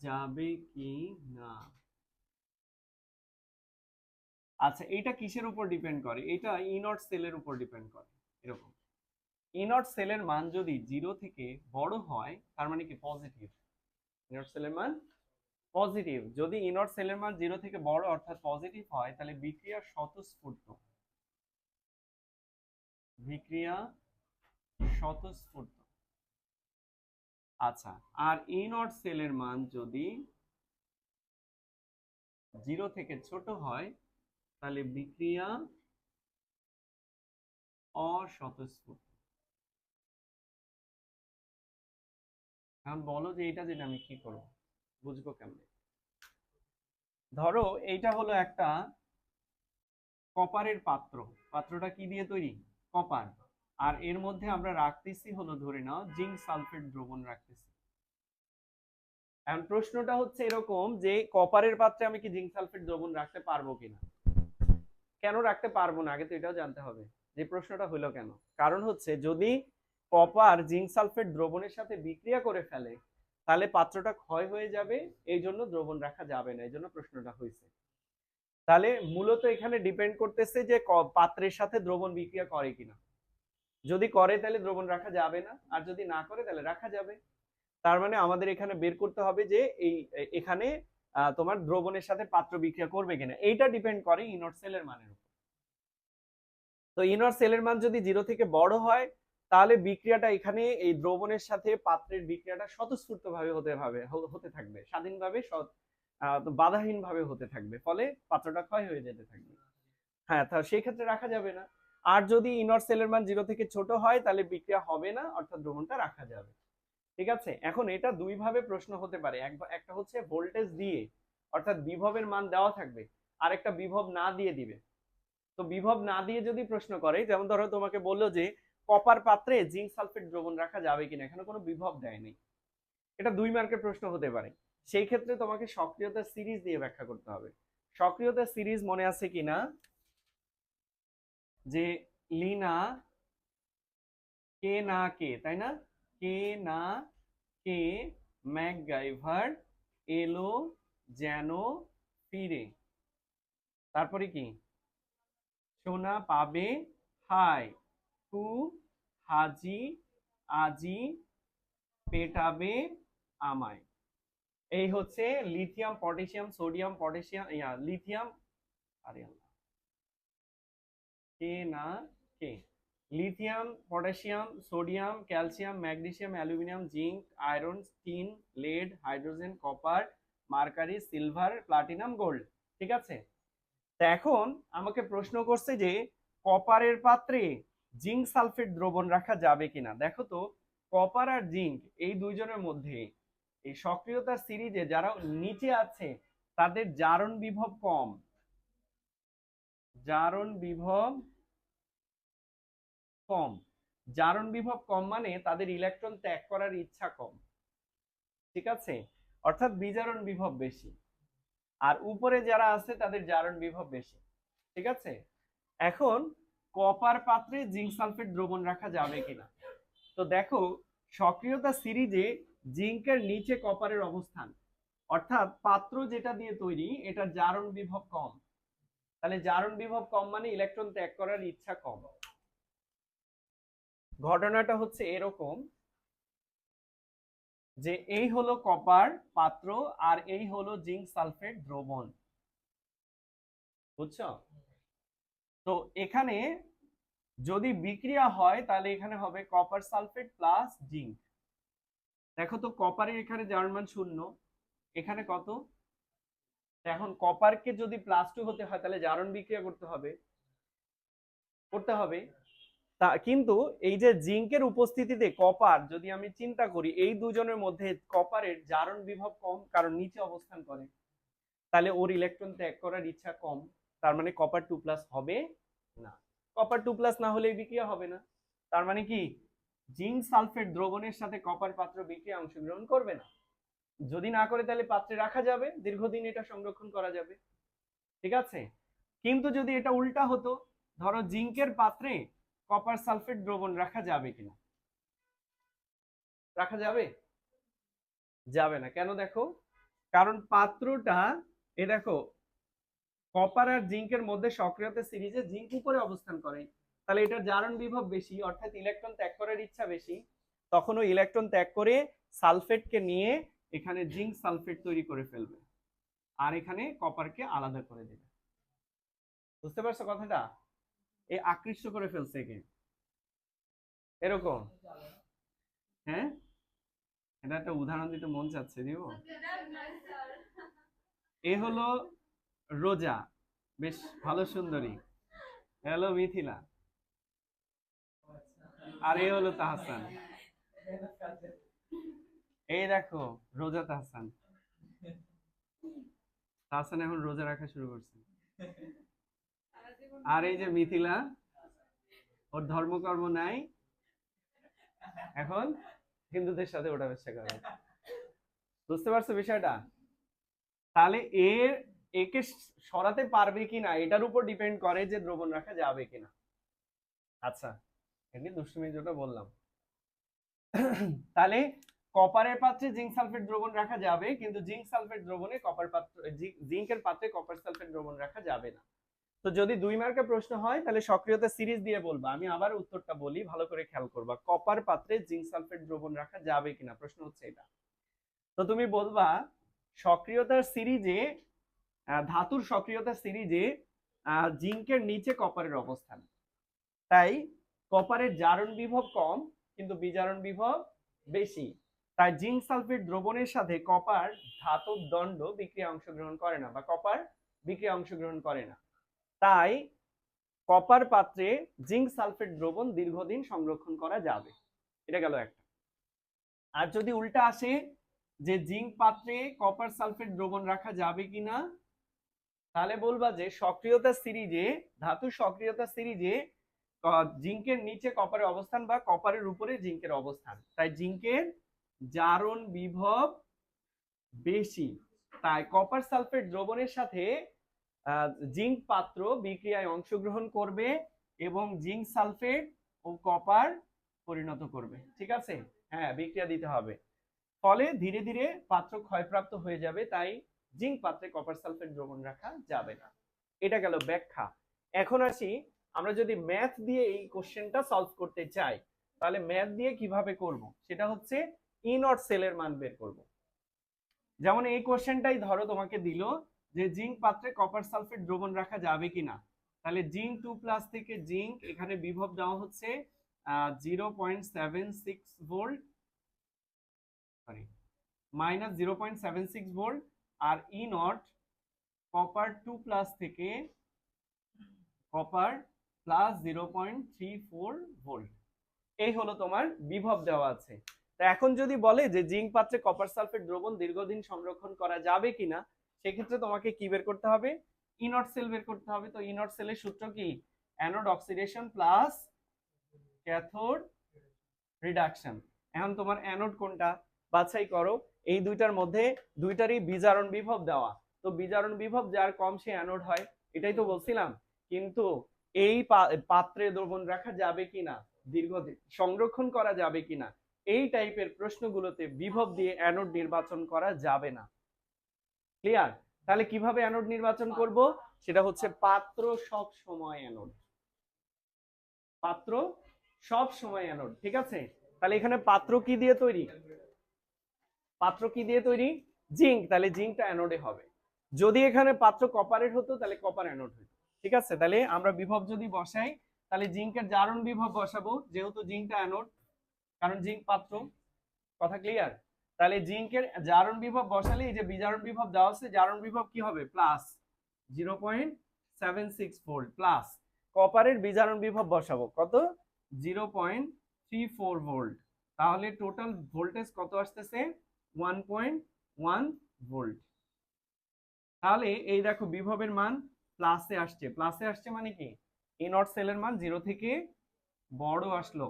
যাবে কি না। আচ্ছা, এটা কিসের উপর ডিপেন্ড করে? এটা ই নট সেলের উপর ডিপেন্ড করে। এরকম ই নট সেলের মান যদি 0 থেকে বড় হয় তার মানে কি পজিটিভ। ই নট সেলের মান পজিটিভ। যদি ই নট সেলের মান 0 থেকে বড় অর্থাৎ পজিটিভ হয় তাহলে বিক্রিয়া স্বতঃস্ফূর্ত। বিক্রিয়া স্বতঃস্ফূর্ত। আচ্ছা, আর ই নট সেলের মান যদি 0 থেকে ছোট হয় তাহলে বিক্রিয়া অস্বতঃস্ফূর্ত। এখন বলো যে এটা যেটা আমি কি করব, বুঝবো কেমনে? ধরো এইটা হলো একটা কপারের পাত্র। পাত্রটা কি দিয়ে তৈরি? কপার। আর এর মধ্যে আমরা রাখতেছি হলো, ধরে নাও জিঙ্ক সালফেট দ্রবণ রাখতেছি। এখন প্রশ্নটা হচ্ছে এরকম যে কপারের পাত্রে আমি কি জিঙ্ক সালফেট দ্রবণ রাখতে পারবো কিনা। কেন রাখতে পারবো না আগে তো এটাও জানতে হবে যে প্রশ্নটা হলো কেন। কারণ হচ্ছে যদি কপার জিঙ্ক সালফেট দ্রবণের সাথে বিক্রিয়া করে ফেলে তাহলে পাত্রটা ক্ষয় হয়ে যাবে, এই জন্য দ্রবণ রাখা যাবে না, এই জন্য প্রশ্নটা হয়েছে। তাহলে মূলত এখানে ডিপেন্ড করতেছে যে পাত্রের সাথে দ্রবণ বিক্রিয়া করে কিনা। যদি করে তাহলে দ্রবণ রাখা যাবে না, আর যদি না করে তাহলে রাখা যাবে। তার মানে আমাদের এখানে বের করতে হবে যে এই এখানে তোমার দ্রবণের সাথে পাত্র বিক্রিয়া করবে কিনা। এইটা ডিপেন্ড করে ই নট সেলের মানের উপর। তো ইনর সেলের মান যদি 0 থেকে বড় হয় তাহলে বিক্রিয়াটা এখানে এই দ্রবণের সাথে পাত্রের বিক্রিয়াটা স্বতঃস্ফূর্তভাবে হতে থাকবে, স্বাধীনভাবে বাধাহীনভাবে হতে থাকবে, ফলে পাত্রটা ক্ষয় হয়ে যেতে থাকবে। হ্যাঁ, তা সেই ক্ষেত্রে রাখা যাবে না। আর যদি ইনর সেলের মান 0 থেকে ছোট হয় তাহলে বিক্রিয়া হবে না, অর্থাৎ দ্রবণটা রাখা যাবে। ঠিক আছে, এখন এটা দুই ভাবে প্রশ্ন হতে পারে। একটা হচ্ছে ভোল্টেজ দিয়ে, অর্থাৎ বিভবের মান দেওয়া থাকবে, আর একটা বিভব না দিয়ে দিবে। তো বিভব না দিয়ে যদি প্রশ্ন করে, যেমন ধরো তোমাকে বললো যে কপার পাত্রে জিঙ্ক সালফেট দ্রবণ রাখা যাবে কিনা, এখানে কোনো বিভব দেয়নি, এটা 2 মার্কের প্রশ্ন হতে পারে। সেই ক্ষেত্রে তোমাকে সক্রিয়তার সিরিজ দিয়ে ব্যাখ্যা করতে হবে। সক্রিয়তার সিরিজ মনে আছে কিনা, যে লিনা কে না কে, তাই না, কে না কে ম্যাকগাইভার এলো যেন ফিরে, তারপরে কি সোনা পাবে হাই টু হাজি আজি পেটাবে আমায়। এই হচ্ছে lithium potassium sodium potassium lithium, আরে আল্লাহ, কে না কে, lithium potassium sodium calcium magnesium aluminium zinc iron tin lead hydrogen copper mercury silver platinum gold. ঠিক আছে, তো এখন আমাকে প্রশ্ন করছে যে কপারের পাত্রে জিঙ্ক সালফেট দ্রবণ রাখা যাবে কিনা। দেখো তো, কপার আর জিঙ্ক এই দুইজনের মধ্যে এই সক্রিয়তার সিরিজে যারা নিচে আছে তাদের জারণ বিভব কম, জারণ বিভব কম, জারণ বিভব কম মানে তাদের ইলেকট্রন ত্যাগ করার ইচ্ছা কম। ঠিক আছে, অর্থাৎ বিজারণ বিভব বেশি। আর উপরে যারা আছে তাদের জারণ বিভব বেশি। ঠিক আছে, এখন কপার পাত্রে জিঙ্ক সালফেট দ্রবণ রাখা যাবে কিনা। তো দেখো, সক্রিয়তা সিরিজে জিঙ্কের নিচে কপারের অবস্থান, অর্থাৎ পাত্র যেটা দিয়ে তৈরি এটা জারণ বিভব কম, তাহলে জারণ বিভব কম মানে ইলেকট্রন ত্যাগ করার ইচ্ছা কম। ঘটনাটা হচ্ছে এরকম যে এই হলো কপার পাত্র আর এই হলো জিঙ্ক সালফেট দ্রবণ, বুঝছো। তো এখানে যদি বিক্রিয়া হয় তাহলে এখানে হবে কপার সালফেট প্লাস জিঙ্ক। দেখো তো, কপারের এখানে জারণ মান 0, এখানে কত, এখন কপারকে যদি +2 হতে হয় তাহলে জারণ বিক্রিয়া করতে হবে, তা কিন্তু এই যে জিঙ্কের উপস্থিতিতে কপার, যদি আমি চিন্তা করি এই দুজনের মধ্যে কপারের জারণ বিভব কম, কারণ নিচে অবস্থান করে, তাহলে ওর ইলেকট্রন ত্যাগ করার ইচ্ছা কম, তার মানে কপার 2+ হবে না। কপার 2+ না হলে বিক্রিয়া হবে না, তার মানে কি জিঙ্ক সালফেট দ্রবণের সাথে কপার পাত্র বিক্রিয়া অংশগ্রহণ করবে না। যদি না করে তাহলে পাত্রে রাখা যাবে, দীর্ঘদিন এটা সংরক্ষণ করা যাবে। ঠিক আছে, কিন্তু যদি এটা উল্টা হতো, ধরো জিঙ্কের পাত্রে কপার সালফেট দ্রবণ রাখা যাবে কিনা, রাখা যাবে, যাবে না। কেন, দেখো, কারণ পাত্রটা দেখো কপার আর জিঙ্কের মধ্যে সক্রিয়তা সিরিজে জিঙ্ক উপরে অবস্থান করে, তাহলে এটা জারণ বিভব বেশি, অর্থাৎ ইলেকট্রন ত্যাগ করার ইচ্ছা বেশি, তখন ওই ইলেকট্রন ত্যাগ করে সালফেটকে নিয়ে এখানে জিঙ্ক সালফেট তৈরি করে ফেলবে, আর এখানে কপারকে আলাদা করে দেবে। বুঝতে পারছো কথাটা, এই আকৃষ্ট করে ফেলছে একে এরকম। হ্যাঁ, এটা একটা উদাহরণ দিতে মন চাচ্ছে, দিব। এ হলো রোজা, বেশ ভালো সুন্দরী, হ্যালো মিথিলা, আর এ হলো তাহসান। এই দেখো রোজা তাহসান, তাহসান এখন রোজা রাখা শুরু করছে। আর এই যে মিথিলা, ওর ধর্মকর্ম নাই, এখন হিন্দুদের সাথে ওটা ব্যবসা করে। বুঝতে পারছো বিষয়টা, তাহলে একে সরাতে পারবে কিনা এটার উপর ডিপেন্ড করে যে দ্রবণ রাখা যাবে কিনা। আচ্ছা, এমনি দুষ্টুমি যেটা বললাম। তাহলে কপারের পাত্রে জিঙ্ক সালফেট দ্রবণ রাখা যাবে, কিন্তু জিঙ্ক সালফেট দ্রবণে কপার পাত্র, জিঙ্কের পাত্রে কপার সালফেট দ্রবণ রাখা যাবে না। তো যদি 2 মার্কের প্রশ্ন হয় তাহলে সক্রিয়তা সিরিজ দিয়ে বলবা। আমি আবার উত্তরটা বলি, ভালো করে খেয়াল করবা, কপার পাত্রে জিঙ্ক সালফেট দ্রবণ রাখা যাবে কিনা, প্রশ্ন হচ্ছে এটা। তো তুমি বলবা সক্রিয়তার সিরিজে, ধাতুর সক্রিয়তার সিরিজে জিঙ্কের নিচে কপারের অবস্থান, তাই কপারের জারণ বিভব কম কিন্তু বিজারণ বিভব বেশি। তাই জিঙ্ক সালফেট দ্রবণের সাথে কপার ধাতব দণ্ড বিক্রিয়া অংশগ্রহণ করে না বা কপার বিক্রিয়া অংশগ্রহণ করে না। তাই কপার পাত্রে জিঙ্ক সালফেট দ্রবণ দীর্ঘদিন সংরক্ষণ করা যাবে। এটা গেল একটা। আর যদি উল্টা আসে যে জিঙ্ক পাত্রে কপার সালফেট দ্রবণ রাখা যাবে কিনা, তাহলে বলবা যে সক্রিয়তা সিরিজে, ধাতু সক্রিয়তা সিরিজে জিঙ্কের নিচে কপারের অবস্থান বা কপারের উপরে জিঙ্কের অবস্থান, তাই জিঙ্কের জারণ বিভব বেশি। তাই কপার সালফেট দ্রবণের সাথে জিঙ্ক পাত্র বিক্রিয়ায় অংশগ্রহণ করবে এবং জিঙ্ক সালফেট ও কপার পরিণত করবে। ঠিক আছে, হ্যাঁ বিক্রিয়া দিতে হবে, ফলে ধীরে ধীরে পাত্র ক্ষয়প্রাপ্ত হয়ে যাবে। তাই জিঙ্ক পাত্রে কপার সালফেট দ্রবণ রাখা যাবে না। এটা গেল ব্যাখ্যা। এখন আসি, আমরা যদি ম্যাথ দিয়ে এই কোশ্চেনটা সলভ করতে চাই তাহলে ম্যাথ দিয়ে কিভাবে করব, সেটা হচ্ছে ই নট সেলের মান বের করব। যেমন এই কোশ্চেনটাই ধরো তোমাকে দিল যে জিঙ্ক পাত্রে কপার সালফেট দ্রবণ রাখা যাবে কিনা, তাহলে জিঙ্ক 2+ থেকে জিঙ্ক, এখানে বিভব দেওয়া হচ্ছে 0.76 ভোল্ট, সরি -0.76 ভোল্ট, আর ই নট কপার 2+ থেকে কপার প্লাস 0.34 ভোল্ট, এই হলো তোমার বিভব দেওয়া আছে। তা এখন যদি বলে যে জিঙ্ক পাত্রে কপার সালফেট দ্রবণ দীর্ঘদিন সংরক্ষণ করা যাবে কিনা, সেক্ষেত্রে তোমাকে কি বের করতে হবে, ই নট সেল বের করতে হবে। তো ই নট সেলের সূত্র কি, anode oxidation plus cathode reduction. এখন তোমার অ্যানোড কোনটা বাছাই করো, এই দুইটার মধ্যে দুইটারই বিজারণ বিভব দেওয়া, তো বিজারণ বিভব যার কম সে অ্যানোড হয়, এটাই তো বলছিলাম। কিন্তু এই পাত্রে দ্রবণ রাখা যাবে কিনা, দীর্ঘদিন সংরক্ষণ করা যাবে কিনা, এই টাইপের প্রশ্নগুলোতে বিভব দিয়ে অ্যানোড নির্বাচন করা যাবে না। ক্লিয়ার? তাহলে কিভাবে অ্যানোড নির্বাচন করব, সেটা হচ্ছে পাত্র সব সময় অ্যানোড, পাত্র সব সময় অ্যানোড। ঠিক আছে, তাহলে এখানে পাত্র কি দিয়ে তৈরি, পাত্র কি দিয়ে তৈরি, জিঙ্ক, তাহলে জিঙ্কটা অ্যানোডে হবে। যদি এখানে পাত্র কপারের হতো তাহলে কপার অ্যানোড হতো। ঠিক আছে, তাহলে আমরা বিভব যদি বসাই তাহলে জিঙ্কের জারণ বিভব বসাবো, যেহেতু জিঙ্কটা অ্যানোড, কারণ জিঙ্ক পাত্র। কথা ক্লিয়ার? তাহলে জিঙ্কের জারণ বিভব বসালে এই যে বিজারণ বিভব দেওয়া আছে, জারণ বিভব কি হবে, প্লাস 0.76 ভোল্ট, প্লাস কপারের বিজারণ বিভব বসাবো কত, 0.34 ভোল্ট, তাহলে টোটাল ভোল্টেজ কত আসতেছে, 1.1 ভোল্ট। তাহলে এই দেখো বিভবের মান প্লাসে আসছে, প্লাসে আসছে মানে কি, ই নট সেলের মান 0 থেকে বড় আসলো।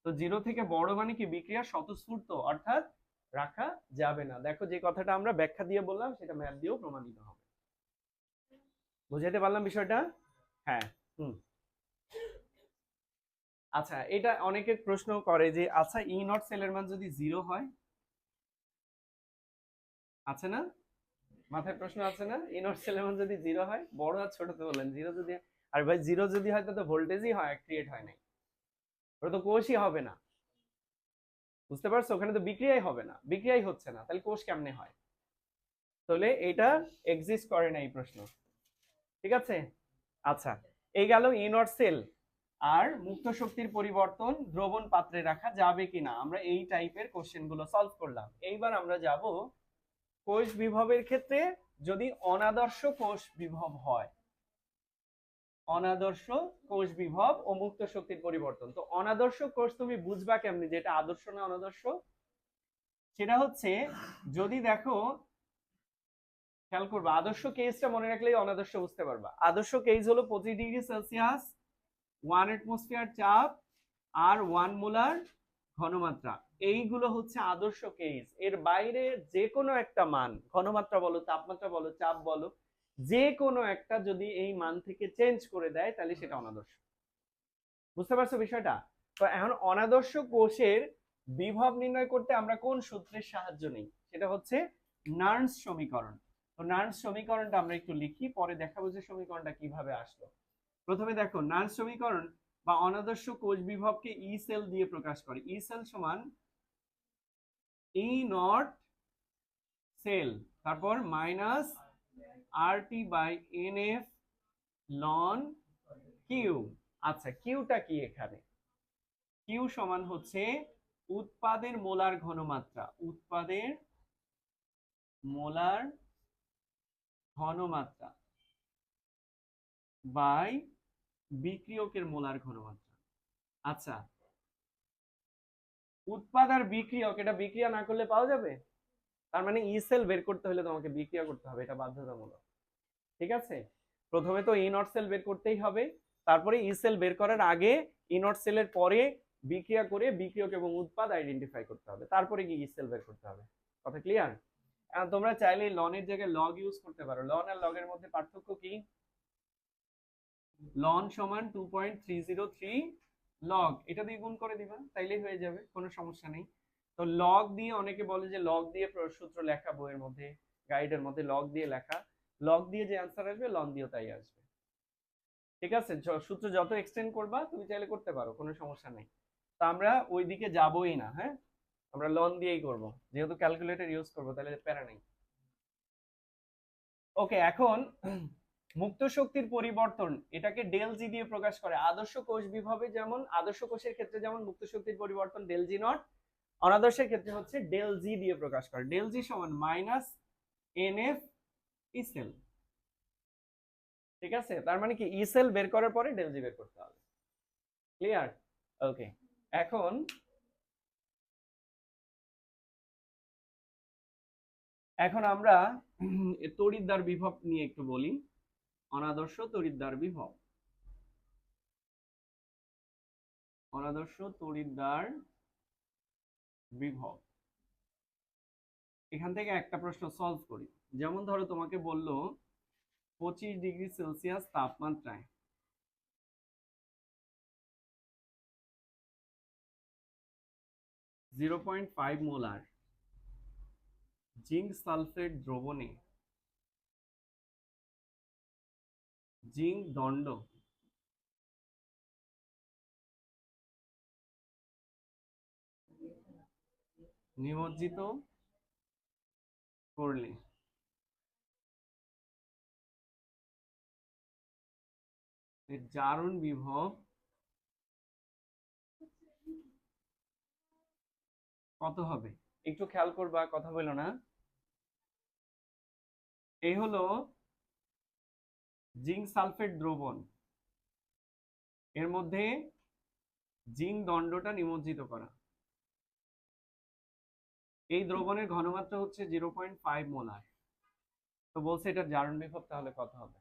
তো 0 থেকে বড় মানে কি, বিক্রিয়া স্বতঃস্ফূর্ত, অর্থাৎ রাখা যাবে না। দেখো যে কথাটা আমরা ব্যাখ্যা দিয়ে বললাম সেটা ম্যাথ দিয়েও প্রমাণিত হবে। বুঝাইতে পারলাম বিষয়টা? হ্যাঁ। আচ্ছা, এটা অনেকে প্রশ্ন করে যে আচ্ছা ই নট সেলের মান যদি 0 হয়, আছে না, মাথায় প্রশ্ন আছে না, ই নট সেলের মান যদি 0 হয়, বড় আর ছোট তো বললেন, 0 যদি, আর ভাই 0 যদি হয় তো ভোল্টেজই হয় ক্রিয়েট হয় নাই, ওটা তো কোষই হবে না। বুঝতে পারছো, ওখানে তো বিক্রিয়াই হবে না, বিক্রিয়াই হচ্ছে না, তাহলে কোষ কেমনে হয়, তাহলে এটা এক্সিস্ট করে না এই প্রশ্ন। ঠিক আছে, আচ্ছা এই গেল ই নট সেল আর মুক্ত শক্তির পরিবর্তন দ্রবণ পাত্রে রাখা যাবে কিনা, আমরা এই টাইপের কোশ্চেন গুলো সলভ করলাম। এইবার আমরা যাব কোষ বিভবের ক্ষেত্রে যদি অনাদর্শ কোষ বিভব হয়, অনাদর্শ কোষ বিভব ও মুক্ত শক্তির পরিবর্তন। তো অনাদর্শ কোষ তুমি বুঝবা কেমনি যে এটা আদর্শ না অনাদর্শ, সেটা হচ্ছে যদি দেখো, খেয়াল করবা, আদর্শ কেসটা মনে রাখলেই অনাদর্শ বুঝতে পারবা। আদর্শ কেস হলো 25°C 1 অ্যাটমসফিয়ার চাপ আর 1 মোলার ঘনমাত্রা, এইগুলো হচ্ছে আদর্শ কেস। এর বাইরে যে কোনো একটা মান, ঘনমাত্রা বলো, তাপমাত্রা বলো, চাপ বলো, যে কোনো একটা যদি এই মান থেকে চেঞ্জ করে দেয় তাহলে সেটা অনাদর্শ। বুঝতে পারছো বিষয়টা? তো এখন অনাদর্শ কোষের বিভব নির্ণয় করতে আমরা কোন সূত্রের সাহায্য নিই, সেটা হচ্ছে নার্নস সমীকরণ। তো নার্নস সমীকরণটা আমরা একটু লিখি, পরে দেখাবো যে সমীকরণটা কিভাবে আসলো। প্রথমে দেখো নার্নস সমীকরণ বা অনাদর্শ কোষ বিভবকে ই সেল দিয়ে প্রকাশ করে। ই সেল সমান ই নট সেল, তারপর মাইনাস RT/NF ln Q, আচ্ছা কিউটা কি এখানে? কিউ সমান হচ্ছে উৎপাদের মোলার ঘনমাত্রা, উৎপাদের মোলার ঘনমাত্রা বাই বিক্রিয়কের মোলার ঘনমাত্রা। আচ্ছা উৎপাদ আর বিক্রিয়ক এটা বিক্রিয়া না করলে পাওয়া যাবে? তার মানে ই সেল বের করতে হলে তোমাকে বিক্রিয়া করতে হবে, এটা বাধ্যতামূলক। ঠিক আছে, প্রথমে তো ই নট সেল বের করতেই হবে, তারপরে ই সেল বের করার আগে ই নট সেলের পরে বিক্রিয়া করে বিক্রিয়ক এবং উৎপাদ আইডেন্টিফাই করতে হবে, তারপরে কি ই সেল বের করতে হবে। কথা ক্লিয়ার? তোমরা চাইলে লনের জায়গায় লগ ইউজ করতে পারো। লন আর লগের মধ্যে পার্থক্য কি? লন সমান 2.303 লগ, এটা দিয়ে গুণ করে দিবা তাইলেই হয়ে যাবে, কোনো সমস্যা নেই। তো লগ দিয়ে অনেকে বলে যে লগ দিয়ে সূত্র লেখা, বইয়ের মধ্যে গাইডের মধ্যে লগ দিয়ে লেখা, লগ দিয়ে যে অ্যান্সার আসবে লন দিয়েও তাই আসবে। ঠিক আছে, সূত্র যত এক্সটেন্ড করবা তুমি চাইলে করতে পারো, কোনো সমস্যা নেই। তো আমরা ওই দিকে যাবোই না, হ্যাঁ আমরা লন দিয়েই করব, যেহেতু ক্যালকুলেটর ইউজ করব তাহলে প্যারা নেই। ওকে, এখন মুক্ত শক্তির পরিবর্তন এটাকে ডেল জি দিয়ে প্রকাশ করে। আদর্শ কোষ বিভবে যেমন, আদর্শ কোষের ক্ষেত্রে যেমন মুক্ত শক্তির পরিবর্তন ডেল জি নট, অনাদর্শের ক্ষেত্রে হচ্ছে ডেল জি দিয়ে প্রকাশ করে। ডেল জি সমান minus N F E cell. ঠিক আছে, তার মানে কি ই সেল বের করার পরে ডেল জি বের করতে হবে। ক্লিয়ার? ওকে, এখন আমরা তড়িৎদ্বার বিভব নিয়ে একটু বলি। অনাদর্শ তড়িৎদ্বার বিভব, অনাদর্শ তড়িৎদ্বার বিভব, এখান থেকে একটা প্রশ্ন সলভ করি। যেমন ধরো তোমাকে বললো 25 ডিগ্রি সেলসিয়াস তাপমাত্রায় 0.5 মোলার জিঙ্ক সালফেট দ্রবণে জিঙ্ক দণ্ড নিমজ্জিত করলে এর জারণ বিভব কত হবে? একটু খেয়াল করবা, কথা বলো না। এই হলো জিঙ্ক সালফেট দ্রবণ, এর মধ্যে জিঙ্ক দণ্ডটা নিমজ্জিত করা। এই দ্রবণের ঘনমাত্রা হচ্ছে 0.5 মোলার। তো বলছে এটার জারণ বিভব তাহলে কত হবে?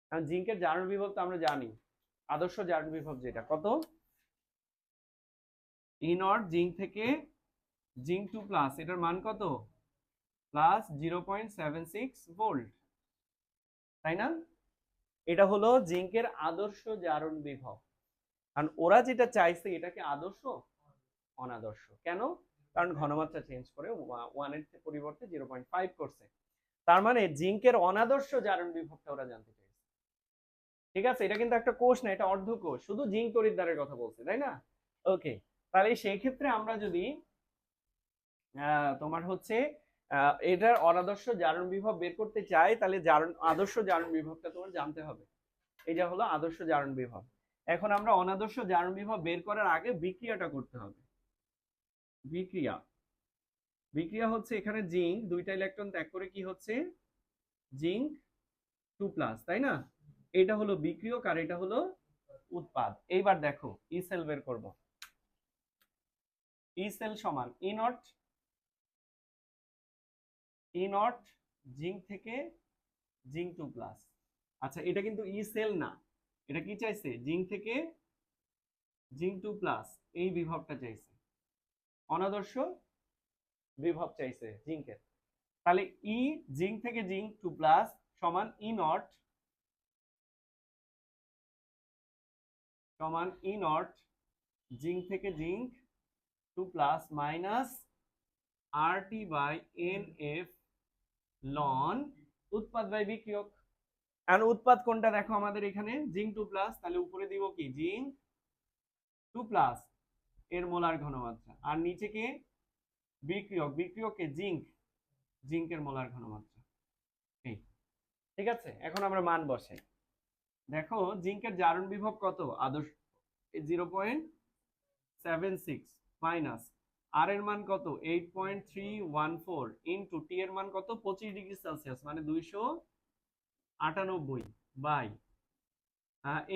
কারণ জিঙ্কের জারণ বিভব তো আমরা জানি, আদর্শ জারণ বিভব যেটা কত, ই নট জিঙ্ক থেকে জিঙ্ক 2 প্লাস, এটার মান কত? প্লাস 0.76 ভোল্ট, তাই না? এটা হলো জিঙ্কের আদর্শ জারণ বিভব। কারণ ওরা যেটা চাইছে এটাকে আদর্শ অনাদর্শ কেন? কারণ ঘনমাত্রা চেঞ্জ করে 1 এর পরিবর্তে 0.5 করছে। তার মানে জিঙ্কের অনাদর্শ জারণ বিভবটা ওরা জানতে চাইছে। ঠিক আছে, এটা কিন্তু একটা কোষ না, এটা অর্ধ কোষ, শুধু জিঙ্ক তড়িৎদ্বারের কথা বলছে, তাই না? ওকে, তাহলে সেই ক্ষেত্রে আমরা যদি তোমার হচ্ছে এটার অনাদর্শ জারণ বিভব বের করতে চাই, তাহলে আদর্শ জারণ বিভবটা তোমার জানতে হবে। এটা হলো আদর্শ জারণ বিভব। এখন আমরা অনাদর্শ জারণ বিভব বের করার আগে বিক্রিয়াটা করতে হবে। বিক্রিয়া, বিক্রিয়া হচ্ছে এখানে জিঙ্ক দুইটা ইলেকট্রন ত্যাগ করে কি হচ্ছে? জিঙ্ক 2 প্লাস, তাই না? এটা হলো বিক্রিয়ক আর এটা হলো উৎপাদ। এইবার দেখো ই সেল বের করব। ই সেল সমান ই নট জিঙ্ক থেকে জিঙ্ক 2 প্লাস। আচ্ছা এটা কিন্তু ই সেল না, এটা কি চাইছে? জিঙ্ক থেকে জিঙ্ক 2 প্লাস, এই বিভবটা চাইছে, অনাদর্শ বিভব চাইছে জিঙ্কের। তাহলে ই জিঙ্ক থেকে জিঙ্ক 2 প্লাস সমান ই নট জিঙ্ক থেকে zinc 2 plus minus R T by N F ln উৎপাদ বাই বিক্রিয়ক। আর উৎপাদ কোনটা দেখো আমাদের এখানে জিঙ্ক 2 প্লাস, তাহলে উপরে দিব কি জিঙ্ক 2 প্লাস এর মোলার ঘনমাত্রা, আর নিচে কে? বিক্রিয়ক, বিক্রিয়ককে জিঙ্কের মোলার ঘনমাত্রা। ঠিক আছে, এখন আমরা মান বসাই। দেখো জিঙ্কের জারণ বিভব কত আদর্শ 0.76 মাইনাস আর এর মান কত 8.314 ইনটু টি এর মান কত 25°C মানে 298 বাই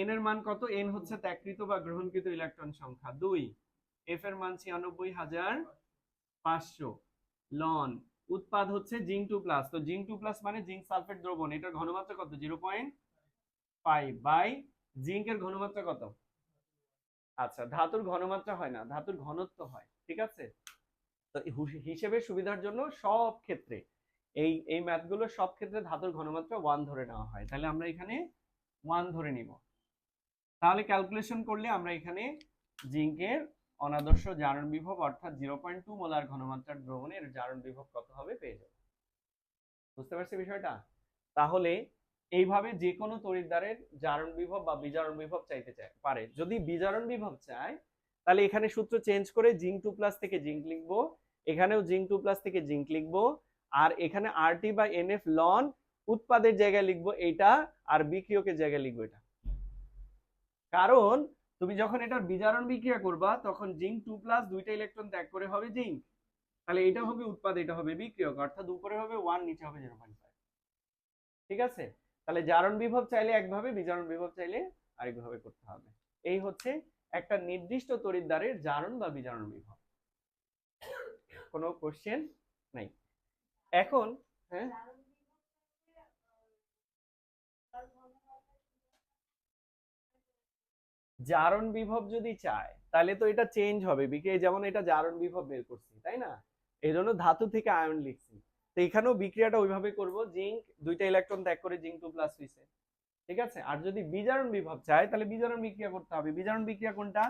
এন এর মান কত এন হচ্ছে ত্যাগকৃত বা গ্রহণকৃত ইলেকট্রন সংখ্যা 2 এফ এর মান 96,500 লন উৎপাদ হচ্ছে জিঙ্ক 2+, তো জিঙ্ক 2+ মানে জিঙ্ক সালফেট দ্রবণ, এটার ঘনমাত্রা কত 0.5 বাই জিঙ্কের ঘনমাত্রা কত, আচ্ছা ধাতুর ঘনমাত্রা হয় না, ধাতুর ঘনত্ব হয়, ঠিক আছে। তো হিসেবের সুবিধার জন্য সব ক্ষেত্রে এই ম্যাথগুলো সব ক্ষেত্রে ধাতুর ঘনমাত্রা 1 ধরে নেওয়া হয়, তাহলে আমরা এখানে 1 ধরে নিব। তাহলে ক্যালকুলেশন করলে আমরা এখানে জিঙ্কের অনাদর্শ জারণ বিভব অর্থাৎ 0.2 মোলার ঘনমাত্রার দ্রবণের জারণ বিভব কত হবে পেয়ে যাব। বুঝতে পারছি বিষয়টা? তাহলে এইভাবে যে কোনো তড়িৎদ্বারের জারণ বিভব বা বিজারণ বিভব চাইতে পারে। যদি বিজারণ বিভব চায় তাহলে এখানে সূত্র চেঞ্জ করে জিঙ্ক 2+ থেকে জিঙ্ক লিখবো, এখানেও জিঙ্ক 2+ থেকে জিঙ্ক লিখবো, আর এখানে আরটি বাই এনএফ লন উৎপাদের জায়গায় লিখবো এইটা, আর বিক্রিয়কের জায়গায় লিখবো এটা। কারণ তুমি যখন এটার বিজারণ বিক্রিয়া করবা তখন জিঙ্ক 2+ দুইটা ইলেকট্রন ত্যাগ করে হবে জিঙ্ক, তাহলে এটা হবে উৎপাদ, এটা হবে বিক্রিয়ক, অর্থাৎ উপরে হবে 1 নিচে হবে 0.5। ঠিক আছে, তাহলে জারণ বিভব চাইলে একভাবে, বিজারণ বিভব চাইলে আরেকভাবে করতে হবে। এই হচ্ছে একটা নির্দিষ্ট তড়িৎদ্বারের জারণ বা বিজারণ বিভব। কোনো কোশ্চেন নাই? এখন হ্যাঁ, জারণ বিভব যদি চায় তাহলে তো এটা চেঞ্জ হবে বিক্রিয়া, যেমন এটা জারণ বিভব বের করছি তাই না, এই জন্য ধাতু থেকে আয়ন লিখছি, তো এখানেও বিক্রিয়াটা ওইভাবে করব, জিঙ্ক দুইটা ইলেকট্রন ত্যাগ করে জিঙ্ক 2+ হইছে, ঠিক আছে। আর যদি বিজারণ বিভব চায় তাহলে বিজারণ বিক্রিয়া করতে হবে। বিজারণ বিক্রিয়া কোনটা,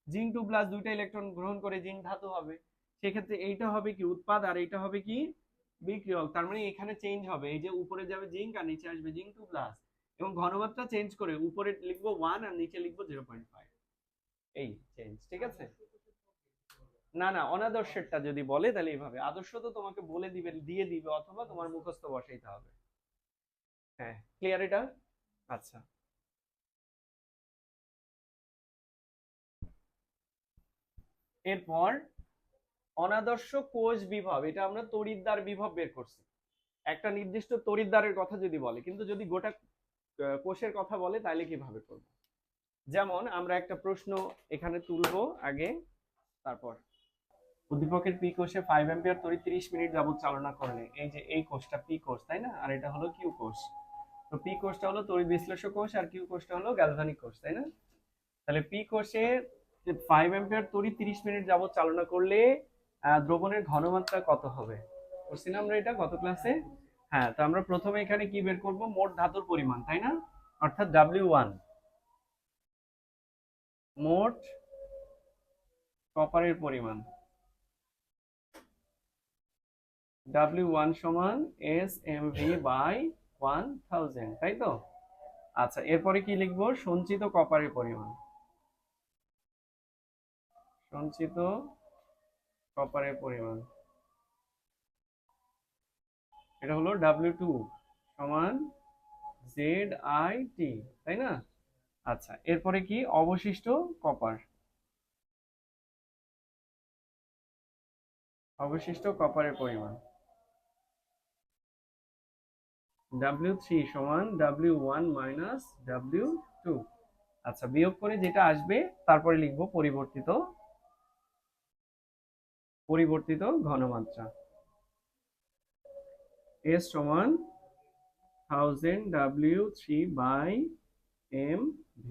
জিঙ্ক 2+ দুইটা ইলেকট্রন গ্রহণ করে জিঙ্ক ধাতু হবে, সেক্ষেত্রে এইটা হবে কি উৎপাদ আর এইটা হবে কি বিক্রিয়ক, তার মানে এখানে চেঞ্জ হবে, এই যে উপরে যাবে জিঙ্ক আর নিচে আসবে জিঙ্ক 2+, এবং ঘনমাত্রা চেঞ্জ করে উপরে লিখবো 1 আর নিচে লিখবো 0.5, এই চেঞ্জ, ঠিক আছে। না না, অনাদর্শেরটা যদি বলে তাহলে এইভাবে, আদর্শ তো তোমাকে বলে দিবে, দিয়ে দিবে, অথবা তোমার মুখস্থ বসাইতে হবে। হ্যাঁ ক্লিয়ার এটা? আচ্ছা, এরপর অনাদর্শ কোষ বিভব, এটা আমরা তড়িৎদ্বার বিভব বের করছি। একটা নির্দিষ্ট তড়িৎদ্বারের কথা যদি বলে, কিন্তু যদি গোটা কোষের কথা বলে তাহলে কিভাবে করব, যেমন আমরা একটা প্রশ্ন এখানে তুলবো আগে, তারপর উদ্দীপকের পি কোষে 5 অ্যাম্পিয়ার তড়িৎ 30 মিনিট যাবত চালনা করলে, এই যে এই কোষটা পি কোষ তাই না, আর এটা হলো কিউ কোষ, তো পি কোষটা হলো তড়িৎ বিশ্লেষক কোষ আর কিউ কোষটা হলো গ্যালভানিক কোষ তাই না। তাহলে পি কোষে 5 অ্যাম্পিয়ার তড়িৎ 30 মিনিট যাবত চালনা করলে দ্রবণের ঘনমাত্রা কত হবে, করছি না আমরা এটা গত ক্লাসে। হ্যাঁ, তো আমরা প্রথমে এখানে কি বের করব, মোট ধাতুর পরিমাণ তাই না, অর্থাৎ W1, মোট কপারের পরিমাণ W1 সমান SMV বাই 1000, তাই তো। আচ্ছা, এরপরে কি লিখবো, সঞ্চিত কপারের পরিমাণ, সঞ্চিত কপারের পরিমাণ, এটা হলো W2 সমান ZIT, তাই না। আচ্ছা, এরপরে কি অবশিষ্ট কপার, অবশিষ্ট কপারের পরিমাণ W3 সমান W1 মাইনাস W2। আচ্ছা, বিয়োগ করে যেটা আসবে তারপরে লিখবো পরিবর্তিত ঘনমাত্রা, S সমান 1000 W3 বাই MV,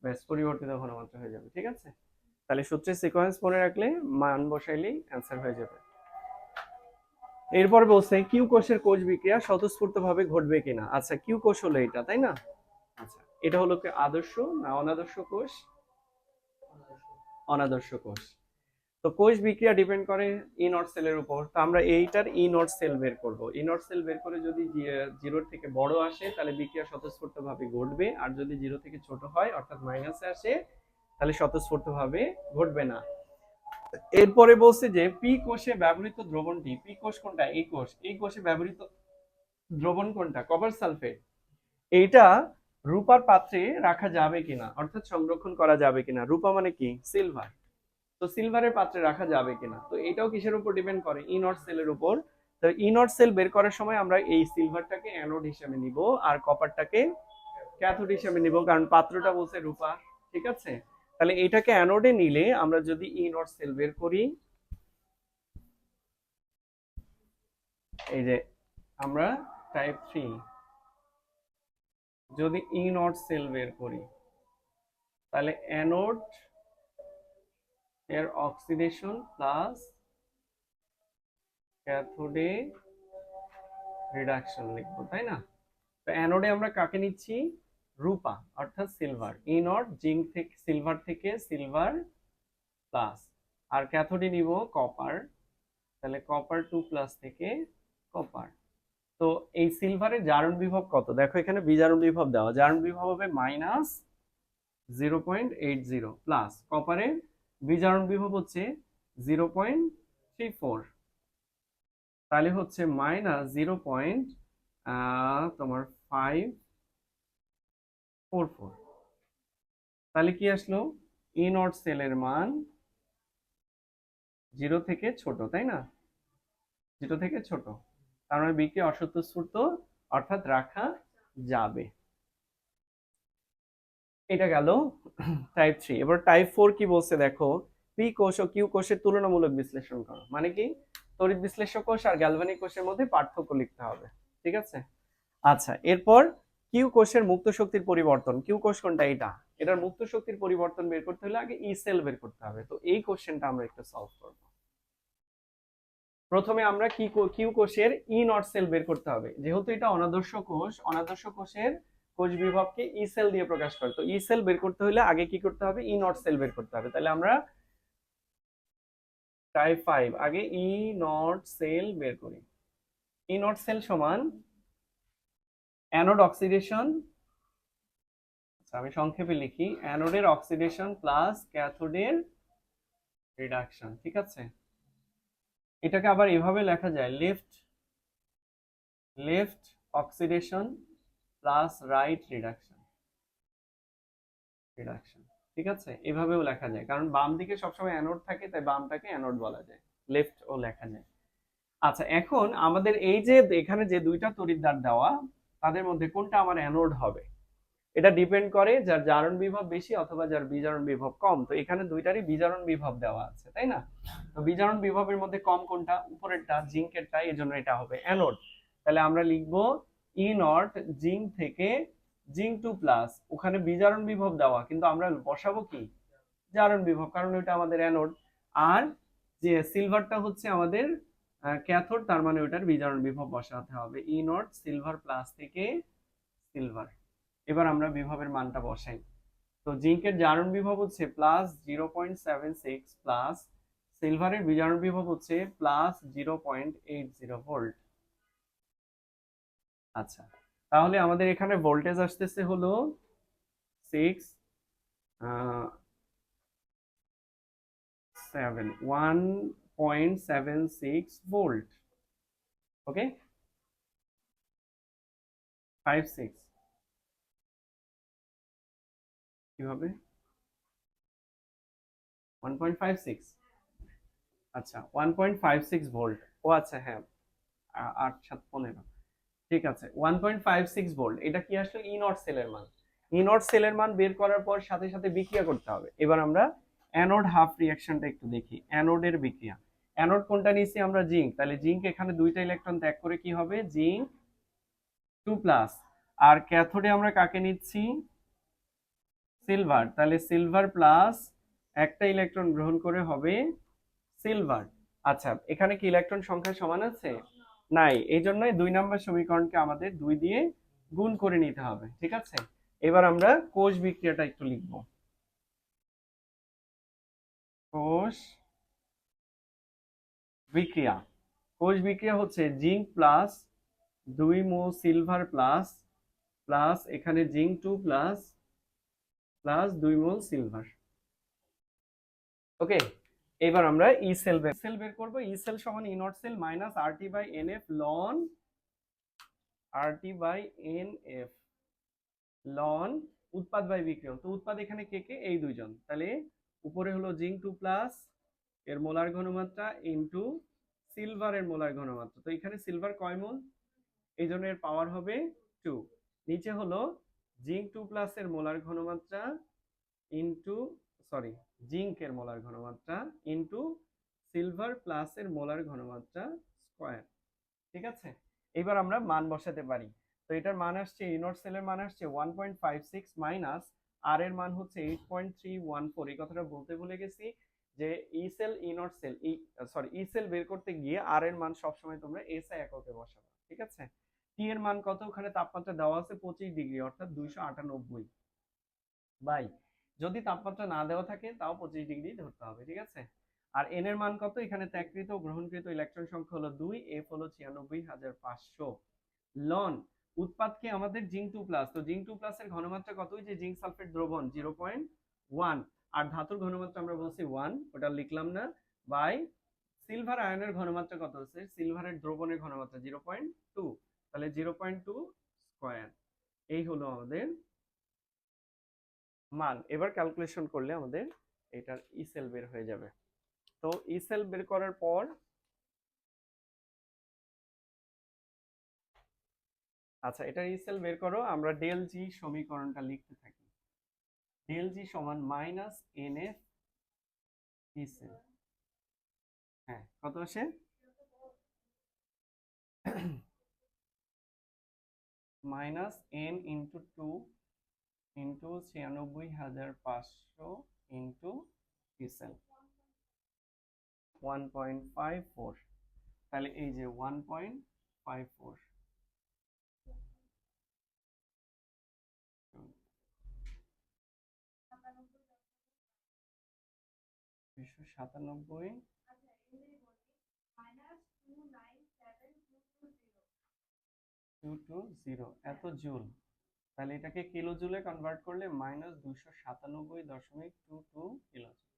ব্যাস পরিবর্তিত ঘনমাত্রা হয়ে যাবে, ঠিক আছে। তাহলে সূত্রের সিকোয়েন্স মনে রাখলে মান বসাইলেই অ্যান্সার হয়ে যাবে। এরপর বলছে কিউ কোষের কোষ বিক্রিয়া স্বতঃস্ফূর্তভাবে ঘটবে কিনা। আচ্ছা, কিউ কোষ হলো এটা তাই না। আচ্ছা, এটা হলো কি আদর্শ না অনাদর্শ কোষ, অনাদর্শ কোষ। তো কোষ বিক্রিয়া ডিপেন্ড করে ই নট সেলের উপর, তো আমরা এইটার ই নট সেল বের করব। ই নট সেল বের করে যদি 0 থেকে বড় আসে তাহলে বিক্রিয়া স্বতঃস্ফূর্তভাবে ঘটবে, আর যদি 0 থেকে ছোট হয় অর্থাৎ মাইনাসে আসে তাহলে স্বতঃস্ফূর্তভাবে ঘটবে না। এরপরে বলছে যে পি কোষে ব্যবহৃত দ্রবণটি, পি কোষ কোনটা, এই কোষে ব্যবহৃত দ্রবণ কোনটা, কপার সালফেট। এইটা রূপার পাত্রে রাখা যাবে কিনা, অর্থাৎ সংরক্ষণ করা যাবে কিনা। রূপা মানে কি? সিলভার। তো সিলভারের পাত্রে রাখা যাবে কিনা, তো এটাও কিসের উপর ডিপেন্ড করে? ই নট সেলের উপর। তো ই নট সেল বের করার সময় আমরা এই সিলভারটাকে অ্যানোড হিসেবে নিব আর কপারটাকে ক্যাথোড হিসেবে নিব, কারণ পাত্রটা বলছে রূপা। ঠিক আছে, তাহলে এটাকে অ্যানোডে নিলে আমরা যদি ই নট সেল বের করি, এই যে আমরা টাইপ 3 যদি ই নট সেল বের করি, তাহলে অ্যানোড এর অক্সিডেশন প্লাস ক্যাথোডে রিডাকশন লিখবো, তাই না? তো অ্যানোডে আমরা কাকে নিচ্ছি? রূপা, অর্থাৎ সিলভার। ই নট জিঙ্ক থেকে, সিলভার থেকে সিলভার প্লাস, আর ক্যাথোডে নিব কপার, তাহলে কপার 2+ থেকে কপার। তো এই সিলভারের জারণ বিভব কত? দেখো এখানে বিজারণ বিভব দেওয়া, জারণ বিভব হবে -0.80 প্লাস কপারের বিজারণ বিভব হচ্ছে 0.34, তাহলে হচ্ছে -0. তোমার 544। তাহলে কি আসলো? ই নট সেলের মান 0 থেকে ছোট, তাই না? 0 থেকে ছোট, তার মানে বিক্রিয়া অস্বতঃস্ফূর্ত, অর্থাৎ রাখা যাবে। এটা গেল টাইপ 3। এবার টাইপ 4 কি বলছে দেখো, পি কোষ ও কিউ কোষের তুলনামূলক বিশ্লেষণ করো। মানে কি? তড়িৎ বিশ্লেষ্য কোষ আর গ্যালভানিক কোষের মধ্যে পার্থক্য লিখতে হবে। ঠিক আছে, আচ্ছা। এরপর কিউ কোষের মুক্ত শক্তির পরিবর্তন, কিউ কোষ কোনটা? এটা, এটার মুক্ত শক্তির পরিবর্তন বের করতে হলে আগে ই সেল বের করতে হবে। তো এই কোশ্চেনটা আমরা একটু সলভ করব। প্রথমে আমরা কিউ কোষের ই নট সেল বের করতে হবে, যেহেতু এটা অনাদর্শ কোষ, অনাদর্শ কোষের কোষ বিভবকে ই সেল দিয়ে প্রকাশ করে। তো ই সেল বের করতে হলে আগে কি করতে হবে? ই নট সেল বের করতে হবে। তাহলে আমরা টাইপ 5 আগে ই নট সেল বের করি। ই নট সেল সমান অ্যানোড অক্সিডেশন, আমি সংক্ষেপে লিখি, অ্যানোডের অক্সিডেশন প্লাস ক্যাথোডের রিডাকশন। ঠিক আছে, এটাকে আবার এভাবে লেখা যায়, left oxidation plus right reduction. ঠিক আছে, এভাবেও লেখা যায়, কারণ বাম দিকে সবসময় অ্যানোড থাকে, তাই বামটাকে অ্যানোড বলা যায়, লেফট ও লেখা যায়। আচ্ছা, এখন আমাদের এই যে এখানে যে দুইটা তড়িৎদ্বার দেওয়া, তাদের মধ্যে কোনটা আমার অ্যানোড হবে, এটা ডিপেন্ড করে যার জারণ বিভব বেশি অথবা যার বিজারণ বিভব কম। তো এখানে দুইটারই বিজারণ বিভব দেওয়া আছে, তাই না? তো বিজারণ বিভবের মধ্যে কম কোনটা? উপরেরটা, জিঙ্কেরটা, এই জন্য এটা হবে অ্যানোড। তাহলে আমরা লিখবো ই নট জিঙ্ক থেকে জিঙ্ক 2+, ওখানে বিজারণ বিভব দেওয়া, কিন্তু আমরা বসাবো কি? জারণ বিভব, কারণ ওইটা আমাদের অ্যানোড। আর যে সিলভারটা হচ্ছে আমাদের ক্যাথোড, তার মানে ওইটার বিজারণ বিভব বসাতে হবে, ই নট সিলভার প্লাস থেকে সিলভার। এবার আমরা বিভবের মানটা বসাই। তো জিঙ্কের জারণ বিভব হচ্ছে +0.76 প্লাস সিলভারের বিজারণ বিভব হচ্ছে +0.80 ভোল্ট। আচ্ছা, তাহলে আমাদের এখানে ভোল্টেজ আসতেছে হলো 1.76 ভোল্ট। ওকে, 56 কি হবে? 1.56। আচ্ছা, 1.56 ভোল্ট। ও আচ্ছা, হ্যাঁ, 8 7 15। ঠিক আছে, 1.56 ভোল্ট। এটা কি আসলে ই নট সেলের মান। ই নট সেলের মান বের করার পর সাথে সাথে বিক্রিয়া করতে হবে। এবার আমরা অ্যানোড হাফ রিঅ্যাকশনটা একটু দেখি। অ্যানোডের বিক্রিয়া, অ্যানোড কোনটা নিয়েছি আমরা? জিঙ্ক। তাহলে জিঙ্ক এখানে দুইটা ইলেকট্রন ত্যাগ করে কি হবে? জিঙ্ক 2+। আর ক্যাথোডে আমরা কাকে নিচ্ছি? সিলভার। তাহলে সিলভার প্লাস একটা ইলেকট্রন গ্রহণ করে হবে সিলভার। আচ্ছা, এখানে কি ইলেকট্রন সংখ্যা সমান আছে? নাই, এই জন্যই 2 নম্বর সমীকরণকে আমাদের 2 দিয়ে গুণ করে নিতে হবে। ঠিক আছে, এবার আমরা কোষ বিক্রিয়াটা একটু লিখব। কোষ বিক্রিয়া, কোষ বিক্রিয়া হচ্ছে zinc plus 2 mole silver plus plus এখানে zinc 2+ plus 2 mole silver. Okay, এবার আমরা ই সেল বের করব। ই সেল সমান E not cell minus RT/NF ln RT/NF। Ln উৎপাদ বাই বিক্রিয়ক। তো উৎপাদ এখানে কে কে? এই দুইজন। তাহলে উপরে হলো জিঙ্ক 2 প্লাস এর মোলার ঘনমাত্রা ইনটু সিলভারের মোলার ঘনমাত্রা। তো এখানে সিলভার কয় মোল? এই জন্য এর পাওয়ার হবে 2। নিচে হলো জিঙ্ক 2 প্লাস এর মোলার ঘনমাত্রা ইনটু সরি জিঙ্কের মোলার ঘনমাত্রা ইনটু সিলভার প্লাস এর মোলার ঘনমাত্রা স্কয়ার। ঠিক আছে, এবার আমরা মান বসাতে পারি। তো এটার মান আসছে ইনট সেলের মান আসছে 1.56 মাইনাস আর এর মান হচ্ছে 8.314। এই কথাটা বলতে ভুলে গেছি যে ই সেল ইনট সেল ই সেল বের করতে গিয়ে আর এর মান সবসময় তোমরা এসআই এককে বসাবে। ঠিক আছে, টি এর মান কত? ওখানে তাপমাত্রা দেওয়া আছে 25 ডিগ্রি অর্থাৎ 298 বাই, যদি তাপমাত্রা না দেওয়া থাকে তাও 25 ডিগ্রি ধরতে হবে। ঠিক আছে, আর এন এর মান কত? এখানে ত্যাগকৃত গ্রহণকৃত ইলেকট্রন সংখ্যা হলো 2, এফ হলো 96,500। লন উৎপাদকে আমাদের জিঙ্ক 2 প্লাস, তো জিঙ্ক 2 প্লাস এর ঘনমাত্রা কত? ওই যে জিঙ্ক সালফেট দ্রবণ 0.1, আর ধাতুর ঘনমাত্রা আমরা বলছি 1, ওটা লিখলাম না, বাই সিলভার আয়নের ঘনমাত্রা কত আছে? সিলভারের দ্রবণের ঘনমাত্রা 0.2, তাহলে 0.2 স্কয়ার। এই হলো আমাদের মান। এবার ক্যালকুলেশন করলে আমাদের এটার ই সেল বের হয়ে যাবে। তো ই সেল বের করার পর আচ্ছা, এটার ই সেল বের করো। আমরা ডেল জি সমীকরণটা লিখতে থাকি। ডেল জি সমান minus N F E cell. হ্যাঁ, কত আসে? Minus N into 2 into 96,500 into E cell 1.54। তাহলে এই যে 1.54 297 220 এত জুল। তাহলে এটাকে কিলো জুলে কনভার্ট করলে -297.22 কিলো জুল।